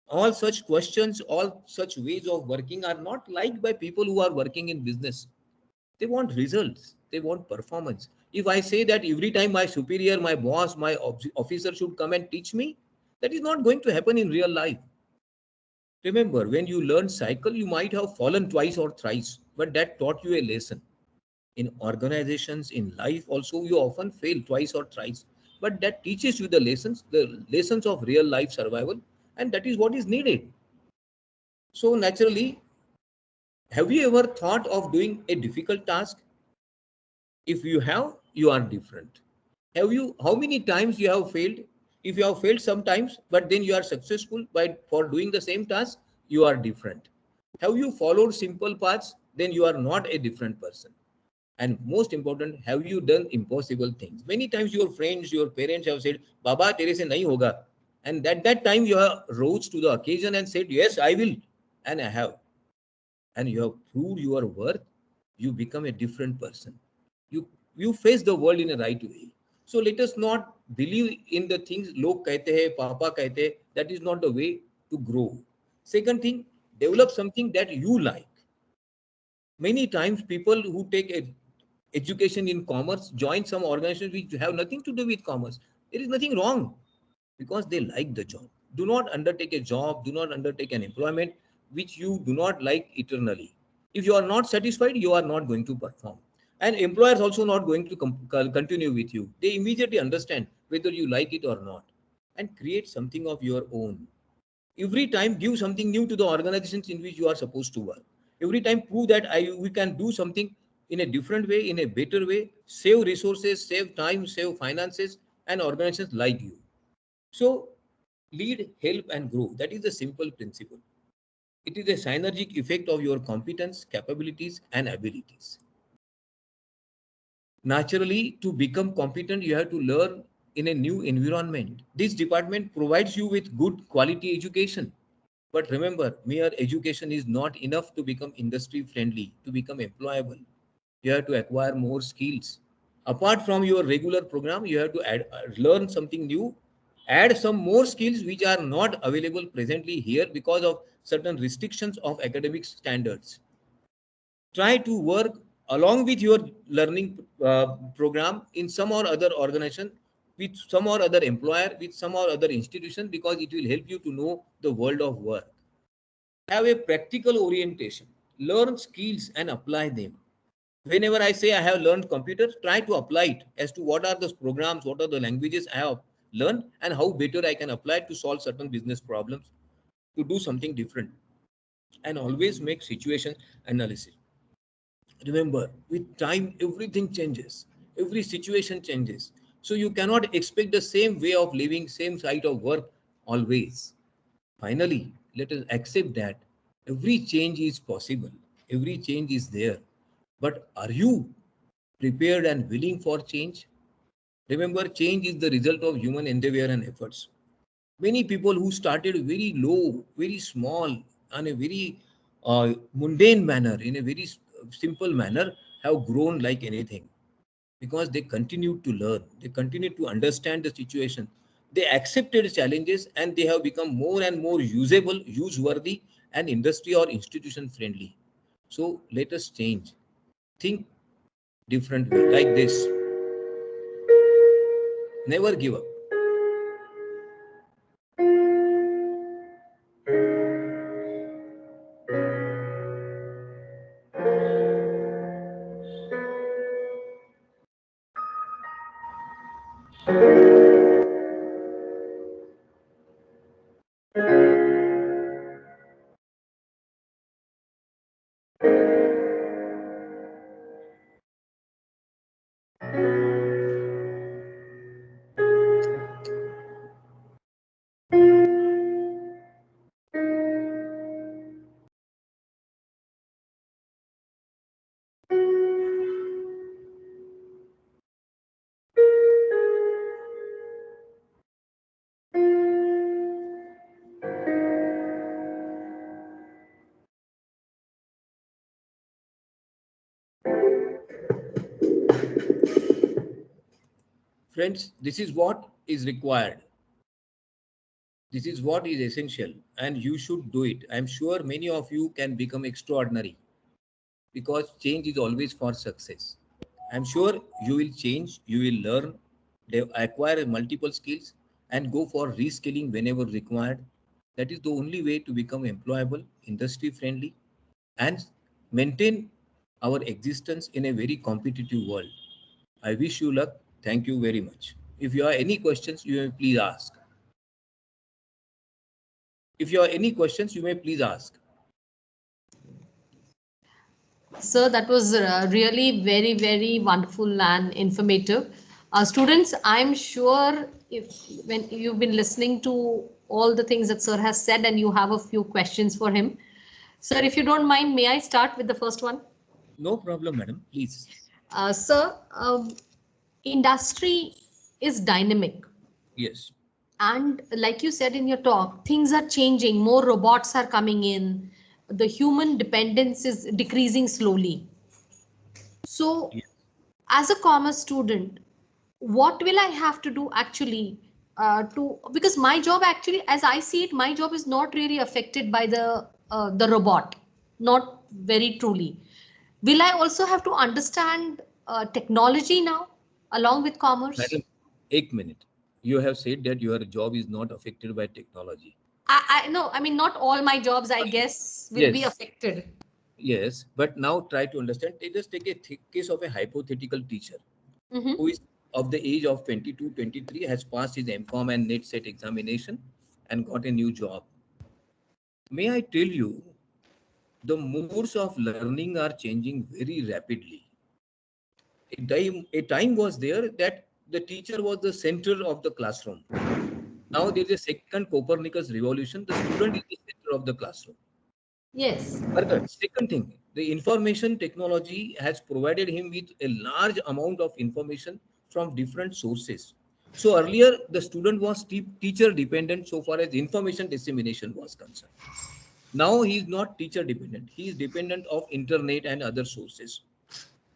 All such questions, all such ways of working are not liked by people who are working in business. They want results. They want performance. If I say that every time my superior, my boss, my officer should come and teach me, that is not going to happen in real life. Remember, when you learn cycle, you might have fallen twice or thrice, but that taught you a lesson. In organizations, in life also, you often fail twice or thrice, but that teaches you the lessons of real life survival, and that is what is needed. So naturally, have you ever thought of doing a difficult task? If you have, you are different. How many times you have failed? If you have failed sometimes, but then you are successful for doing the same task, you are different. Have you followed simple paths? Then you are not a different person. And most important, have you done impossible things? Many times your friends, your parents have said, "Baba, tere se nahi hoga." And at that time you have rose to the occasion and said, "Yes, I will." And I have. And you have proved your worth. You become a different person. You face the world in a right way. So let us not believe in the things log kehte hai, papa kehte hai. That is not the way to grow. Second thing, develop something that you like. Many times people who take education in commerce join some organizations which have nothing to do with commerce. There is nothing wrong because they like the job. Do not undertake a job, do not undertake an employment which you do not like eternally. If you are not satisfied, you are not going to perform. And employers also not going to continue with you. They immediately understand whether you like it or not and create something of your own. Every time give something new to the organizations in which you are supposed to work. Every time prove that we can do something in a different way, in a better way, save resources, save time, save finances, and organizations like you. So lead, help, and grow. That is the simple principle. It is a synergic effect of your competence, capabilities, and abilities. Naturally, to become competent, you have to learn in a new environment. This department provides you with good quality education. But remember, mere education is not enough to become industry friendly, to become employable. You have to acquire more skills. Apart from your regular program, you have to learn something new, add some more skills which are not available presently here because of certain restrictions of academic standards. Try to work along with your learning program in some or other organization, with some or other employer, with some or other institution, because it will help you to know the world of work. Have a practical orientation, learn skills and apply them. Whenever I say I have learned computer, try to apply it as to what are the programs, what are the languages I have learned, and how better I can apply it to solve certain business problems, to do something different. And always make situation analysis. Remember, with time, everything changes. Every situation changes. So you cannot expect the same way of living, same site of work always. Finally, let us accept that every change is possible. Every change is there. But are you prepared and willing for change? Remember, change is the result of human endeavor and efforts. Many people who started very low, very small, on a very mundane manner, in a very simple manner, have grown like anything because they continued to learn, they continued to understand the situation, they accepted challenges, and they have become more and more usable, use-worthy, and industry or institution friendly. So let us change. Think differently, like this. Never give up. Friends, this is what is required. This is what is essential, and you should do it. I'm sure many of you can become extraordinary because change is always for success. I'm sure you will change, you will learn, acquire multiple skills, and go for reskilling whenever required. That is the only way to become employable, industry friendly, and maintain our existence in a very competitive world. I wish you luck. Thank you very much. If you have any questions, you may please ask. If you have any questions, you may please ask. Sir, that was really very, very wonderful and informative. Students, I'm sure if when you've been listening to all the things that sir has said and you have a few questions for him. Sir, if you don't mind, may I start with the first one? No problem, madam. Please. Sir, industry is dynamic. Yes. And like you said in your talk, things are changing, more robots are coming in, the human dependence is decreasing slowly. So, Yes. as a commerce student, what will I have to do actually because my job actually, as I see it, my job is not really affected by the robot, not very truly. Will I also have to understand technology now along with commerce? Madam, 1 minute. You have said that your job is not affected by technology. I no, I mean not all my jobs, I guess, will be Yes. affected. Yes. But now try to understand. Just take a case of a hypothetical teacher Mm-hmm. who is of the age of 22, 23, has passed his MCOM and NET set examination and got a new job. May I tell you, the modes of learning are changing very rapidly. A time was there that the teacher was the center of the classroom. Now there is a second Copernicus revolution. The student is the center of the classroom. Yes. Further, second thing, the information technology has provided him with a large amount of information from different sources. So earlier, the student was teacher dependent so far as information dissemination was concerned. Now he is not teacher dependent. He is dependent of internet and other sources.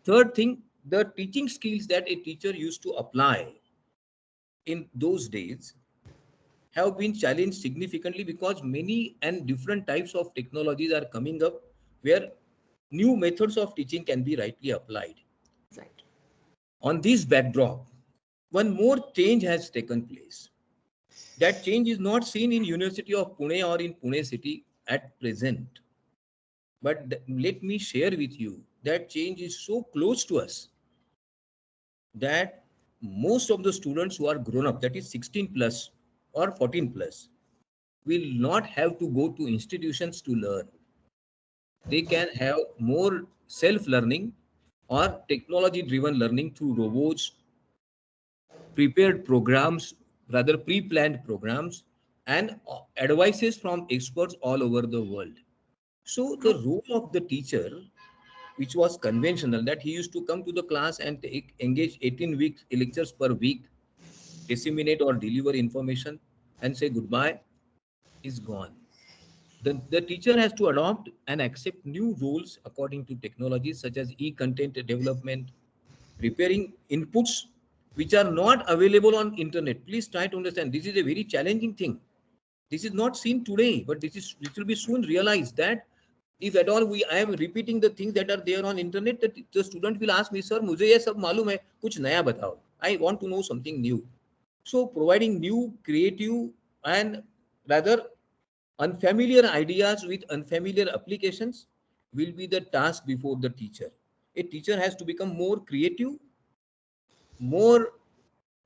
Third thing, the teaching skills that a teacher used to apply in those days have been challenged significantly because many and different types of technologies are coming up where new methods of teaching can be rightly applied. Right. On this backdrop, one more change has taken place. That change is not seen in University of Pune or in Pune city at present. But let me share with you that change is so close to us that most of the students who are grown up, that is 16 plus or 14 plus, will not have to go to institutions to learn. They can have more self-learning or technology-driven learning through robots, prepared programs, rather pre-planned programs, and advices from experts all over the world. So the role of the teacher, which was conventional, that he used to come to the class and engage 18 weeks lectures per week, disseminate or deliver information, and say goodbye, is gone. The teacher has to adopt and accept new roles according to technologies such as e-content development, preparing inputs which are not available on internet. Please try to understand, this is a very challenging thing. This is not seen today, but this will be soon realized that if at all I am repeating the things that are there on internet, that the student will ask me, sir, मुझे ये सब मालूम है, कुछ नया बताओ. I want to know something new. So providing new, creative, and rather unfamiliar ideas with unfamiliar applications will be the task before the teacher. A teacher has to become more creative, more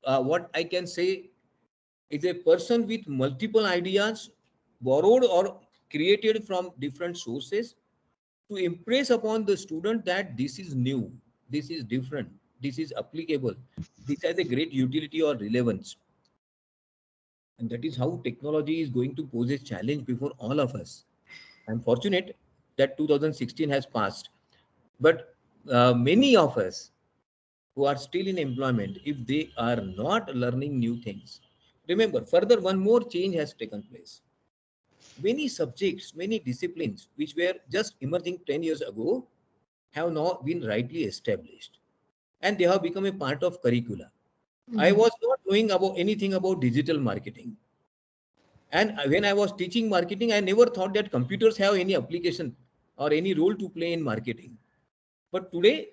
what I can say is a person with multiple ideas borrowed or created from different sources to impress upon the student that this is new, this is different, this is applicable, this has a great utility or relevance. And that is how technology is going to pose a challenge before all of us. I'm fortunate that 2016 has passed, but many of us who are still in employment, if they are not learning new things, remember, further one more change has taken place. Many subjects, many disciplines which were just emerging 10 years ago have now been rightly established and they have become a part of curricula. I was not knowing about anything about digital marketing. And when I was teaching marketing, I never thought that computers have any application or any role to play in marketing. But today,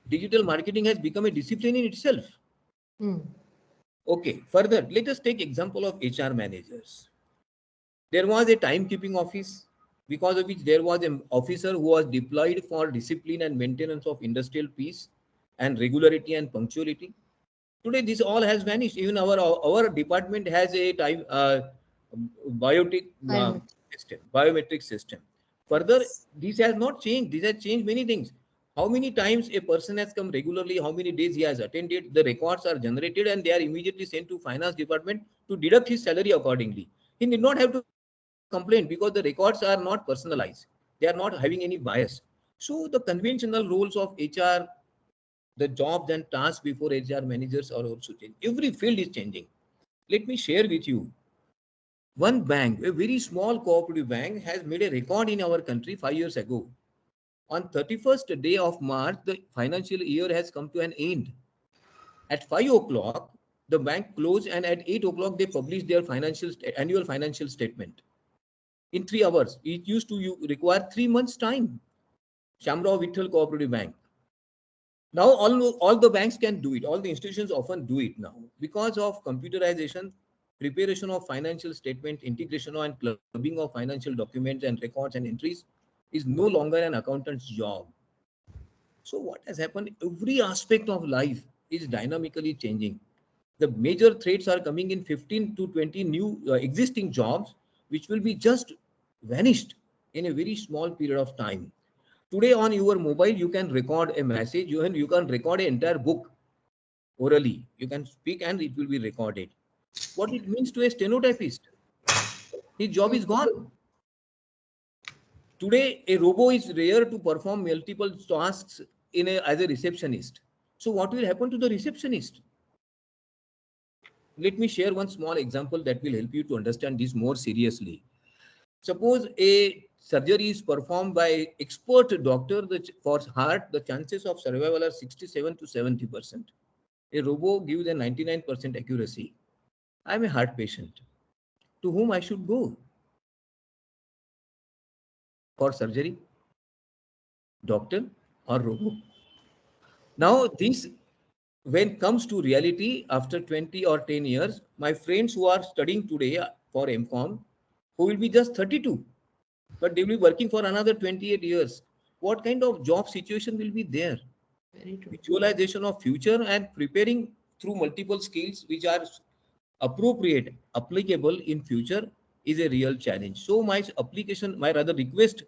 digital marketing has become a discipline in itself. Mm. Okay, further, let us take example of HR managers. There was a timekeeping office because of which there was an officer who was deployed for discipline and maintenance of industrial peace and regularity and punctuality. Today, this all has vanished. Even our department has a time biotic Biometric. system, biometric system. Further, Yes. this has not changed. This has changed many things. How many times a person has come regularly, how many days he has attended, the records are generated and they are immediately sent to finance department to deduct his salary accordingly. He need not have to complain because the records are not personalized. They are not having any bias. So the conventional roles of HR, the jobs and tasks before HR managers are also changing. Every field is changing. Let me share with you. One bank, a very small cooperative bank, has made a record in our country 5 years ago. On 31st day of March, the financial year has come to an end. At 5 o'clock, the bank closed and at 8 o'clock, they published their annual financial statement. In 3 hours, it used to require 3 months time. Shamrao Vittal Cooperative Bank. Now all the banks can do it. All the institutions often do it now because of computerization, preparation of financial statement, integration and clubbing of financial documents and records and entries is no longer an accountant's job. So what has happened? Every aspect of life is dynamically changing. The major threats are coming in 15 to 20 new existing jobs, which will be just vanished in a very small period of time. Today on your mobile, you can record a message, you can record an entire book orally. You can speak and it will be recorded. What it means to a stenotapist, his job is gone. Today, a robo is rare to perform multiple tasks as a receptionist. So what will happen to the receptionist? Let me share one small example that will help you to understand this more seriously. Suppose a surgery is performed by expert doctor for heart, the chances of survival are 67 to 70%. A robo gives a 99% accuracy. I'm a heart patient. To whom I should go for surgery? Doctor or robo? Now this, when comes to reality, after 20 or 10 years, my friends who are studying today for MCOM, who will be just 32, but they will be working for another 28 years. What kind of job situation will be there? Very true. Visualization of future and preparing through multiple skills which are appropriate, applicable in future is a real challenge. So my application, my rather request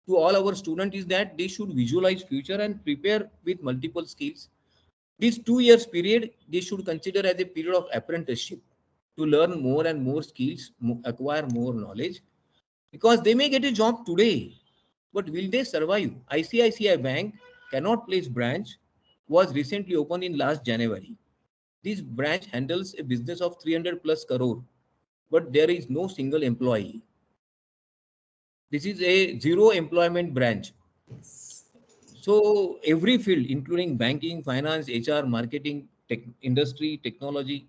to all our students is that they should visualize future and prepare with multiple skills. This 2 years period, they should consider as a period of apprenticeship to learn more and more skills, acquire more knowledge, because they may get a job today, but will they survive? ICICI Bank cannot place branch was recently opened in last January. This branch handles a business of 300 plus crore, but there is no single employee. This is a zero employment branch. Yes. So every field, including banking, finance, HR, marketing, industry, technology,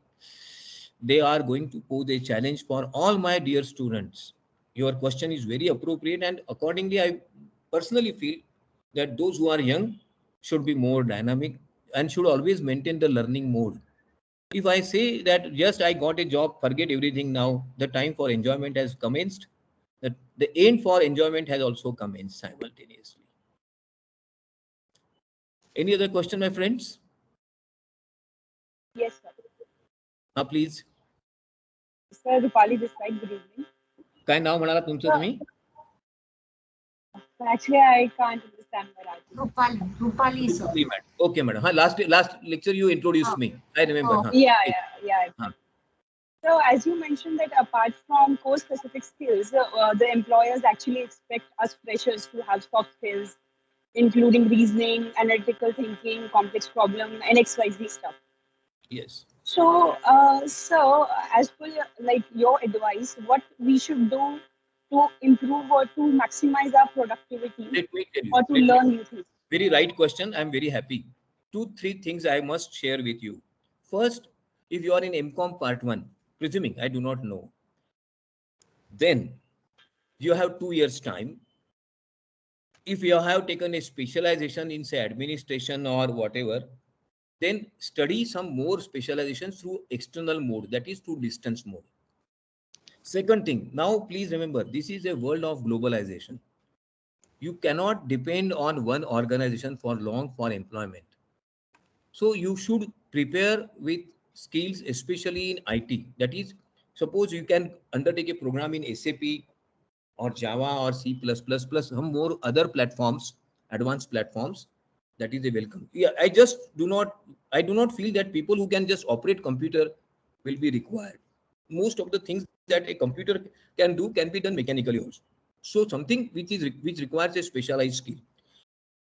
they are going to pose a challenge for all my dear students. Your question is very appropriate, and accordingly, I personally feel that those who are young should be more dynamic and should always maintain the learning mode. If I say that just I got a job, forget everything now, the time for enjoyment has commenced, the end for enjoyment has also commenced simultaneously. Any other question, my friends? Yes, sir. Please. Sir, Rupali this side. Good evening. काय नाव म्हणाला तुमचं तुम्ही? Actually, I can't understand Marathi. Rupali, sir. Rupali, madam. Okay, madam. Last lecture you introduced me. I remember. Yeah. So, as you mentioned that apart from course-specific skills, the employers actually expect us freshers to have soft skills, including reasoning, analytical thinking, complex problem, and XYZ stuff. Yes. So, as per like your advice, what we should do to improve or to maximize our productivity Let me tell you. or to learn new things? Very right question. I'm very happy. 2-3 things I must share with you. First, if you are in MCOM Part 1, presuming I do not know, then you have 2 years time. If you have taken a specialization in say administration or whatever, then study some more specialization through external mode, that is through distance mode. Second thing, now please remember, this is a world of globalization. You cannot depend on one organization for long for employment. So you should prepare with skills, especially in IT. That is, suppose you can undertake a program in SAP or Java or C++, plus some more other platforms, advanced platforms. That is a welcome. Yeah, I do not feel that people who can just operate computer will be required. Most of the things that a computer can do can be done mechanically also. So something which requires a specialized skill.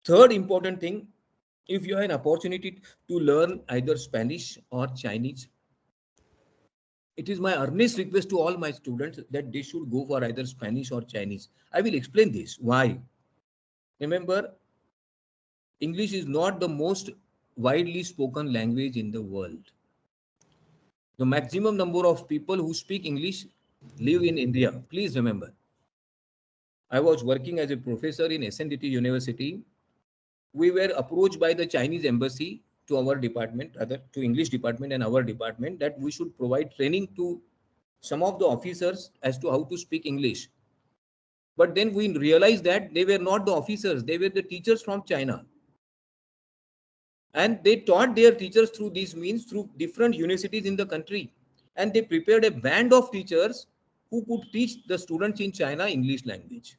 Third important thing, if you have an opportunity to learn either Spanish or Chinese, it is my earnest request to all my students that they should go for either Spanish or Chinese. I will explain this. Why? Remember, English is not the most widely spoken language in the world. The maximum number of people who speak English live in India. Please remember. I was working as a professor in SNDT University. We were approached by the Chinese embassy to our department, rather to English department and our department, that we should provide training to some of the officers as to how to speak English. But then we realized that they were not the officers, they were the teachers from China. And they taught their teachers through these means, through different universities in the country. And they prepared a band of teachers who could teach the students in China English language.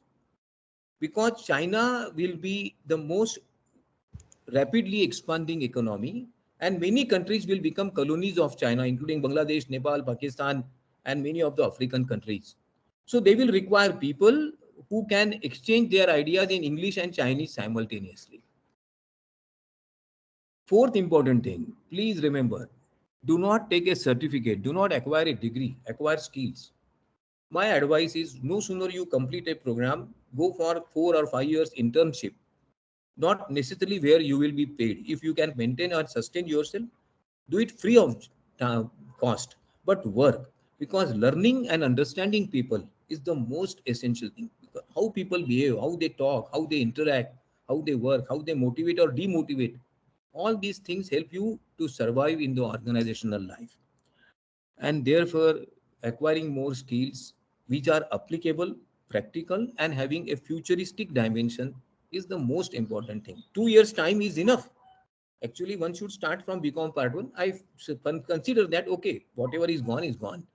Because China will be the most rapidly expanding economy, and many countries will become colonies of China, including Bangladesh, Nepal, Pakistan, and many of the African countries. So they will require people who can exchange their ideas in English and Chinese simultaneously. Fourth important thing, please remember, do not take a certificate, do not acquire a degree, acquire skills. My advice is no sooner you complete a program, go for 4 or 5 years internship, not necessarily where you will be paid. If you can maintain or sustain yourself, do it free of cost, but work, because learning and understanding people is the most essential thing. Because how people behave, how they talk, how they interact, how they work, how they motivate or demotivate, all these things help you to survive in the organizational life. And therefore, acquiring more skills which are applicable, practical, and having a futuristic dimension is the most important thing. 2 years time is enough. Actually, one should start from BCom part 1. I consider that, okay, whatever is gone is gone,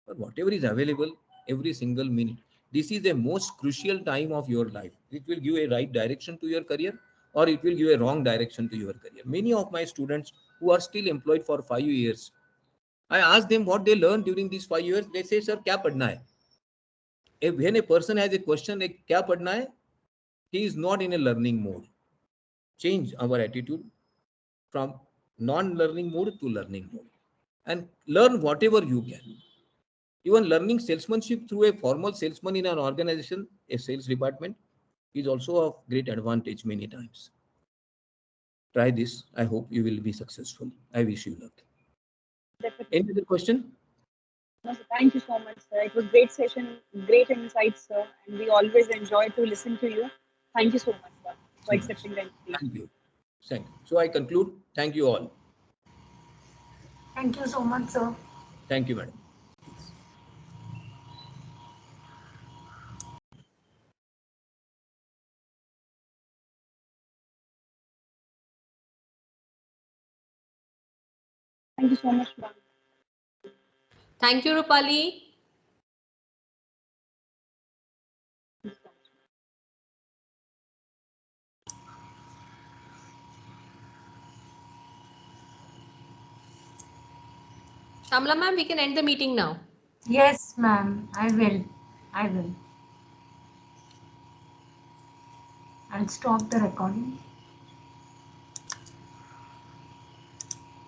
but whatever is available, every single minute, this is the most crucial time of your life. It will give a right direction to your career, or it will give a wrong direction to your career. Many of my students who are still employed for 5 years, I ask them what they learned during these 5 years. They say, sir, kya padna hai? When a person has a question like kya padna hai, he is not in a learning mode. Change our attitude from non-learning mode to learning mode and learn whatever you can. Even learning salesmanship through a formal salesman in an organization, a sales department, is also of great advantage many times. Try this. I hope you will be successful. I wish you luck. Definitely. Any other question? No, sir, thank you so much, sir. It was great session, great insights, sir, and we always enjoy to listen to you. Thank you so much, sir, for accepting the invitation. Thank you. Thank you. So I conclude. Thank you all. Thank you so much, sir. Thank you, madam. Thank you so much, ma'am. Thank you, Rupali. Shamla ma'am, we can end the meeting now. Yes, ma'am. I will. I'll stop the recording.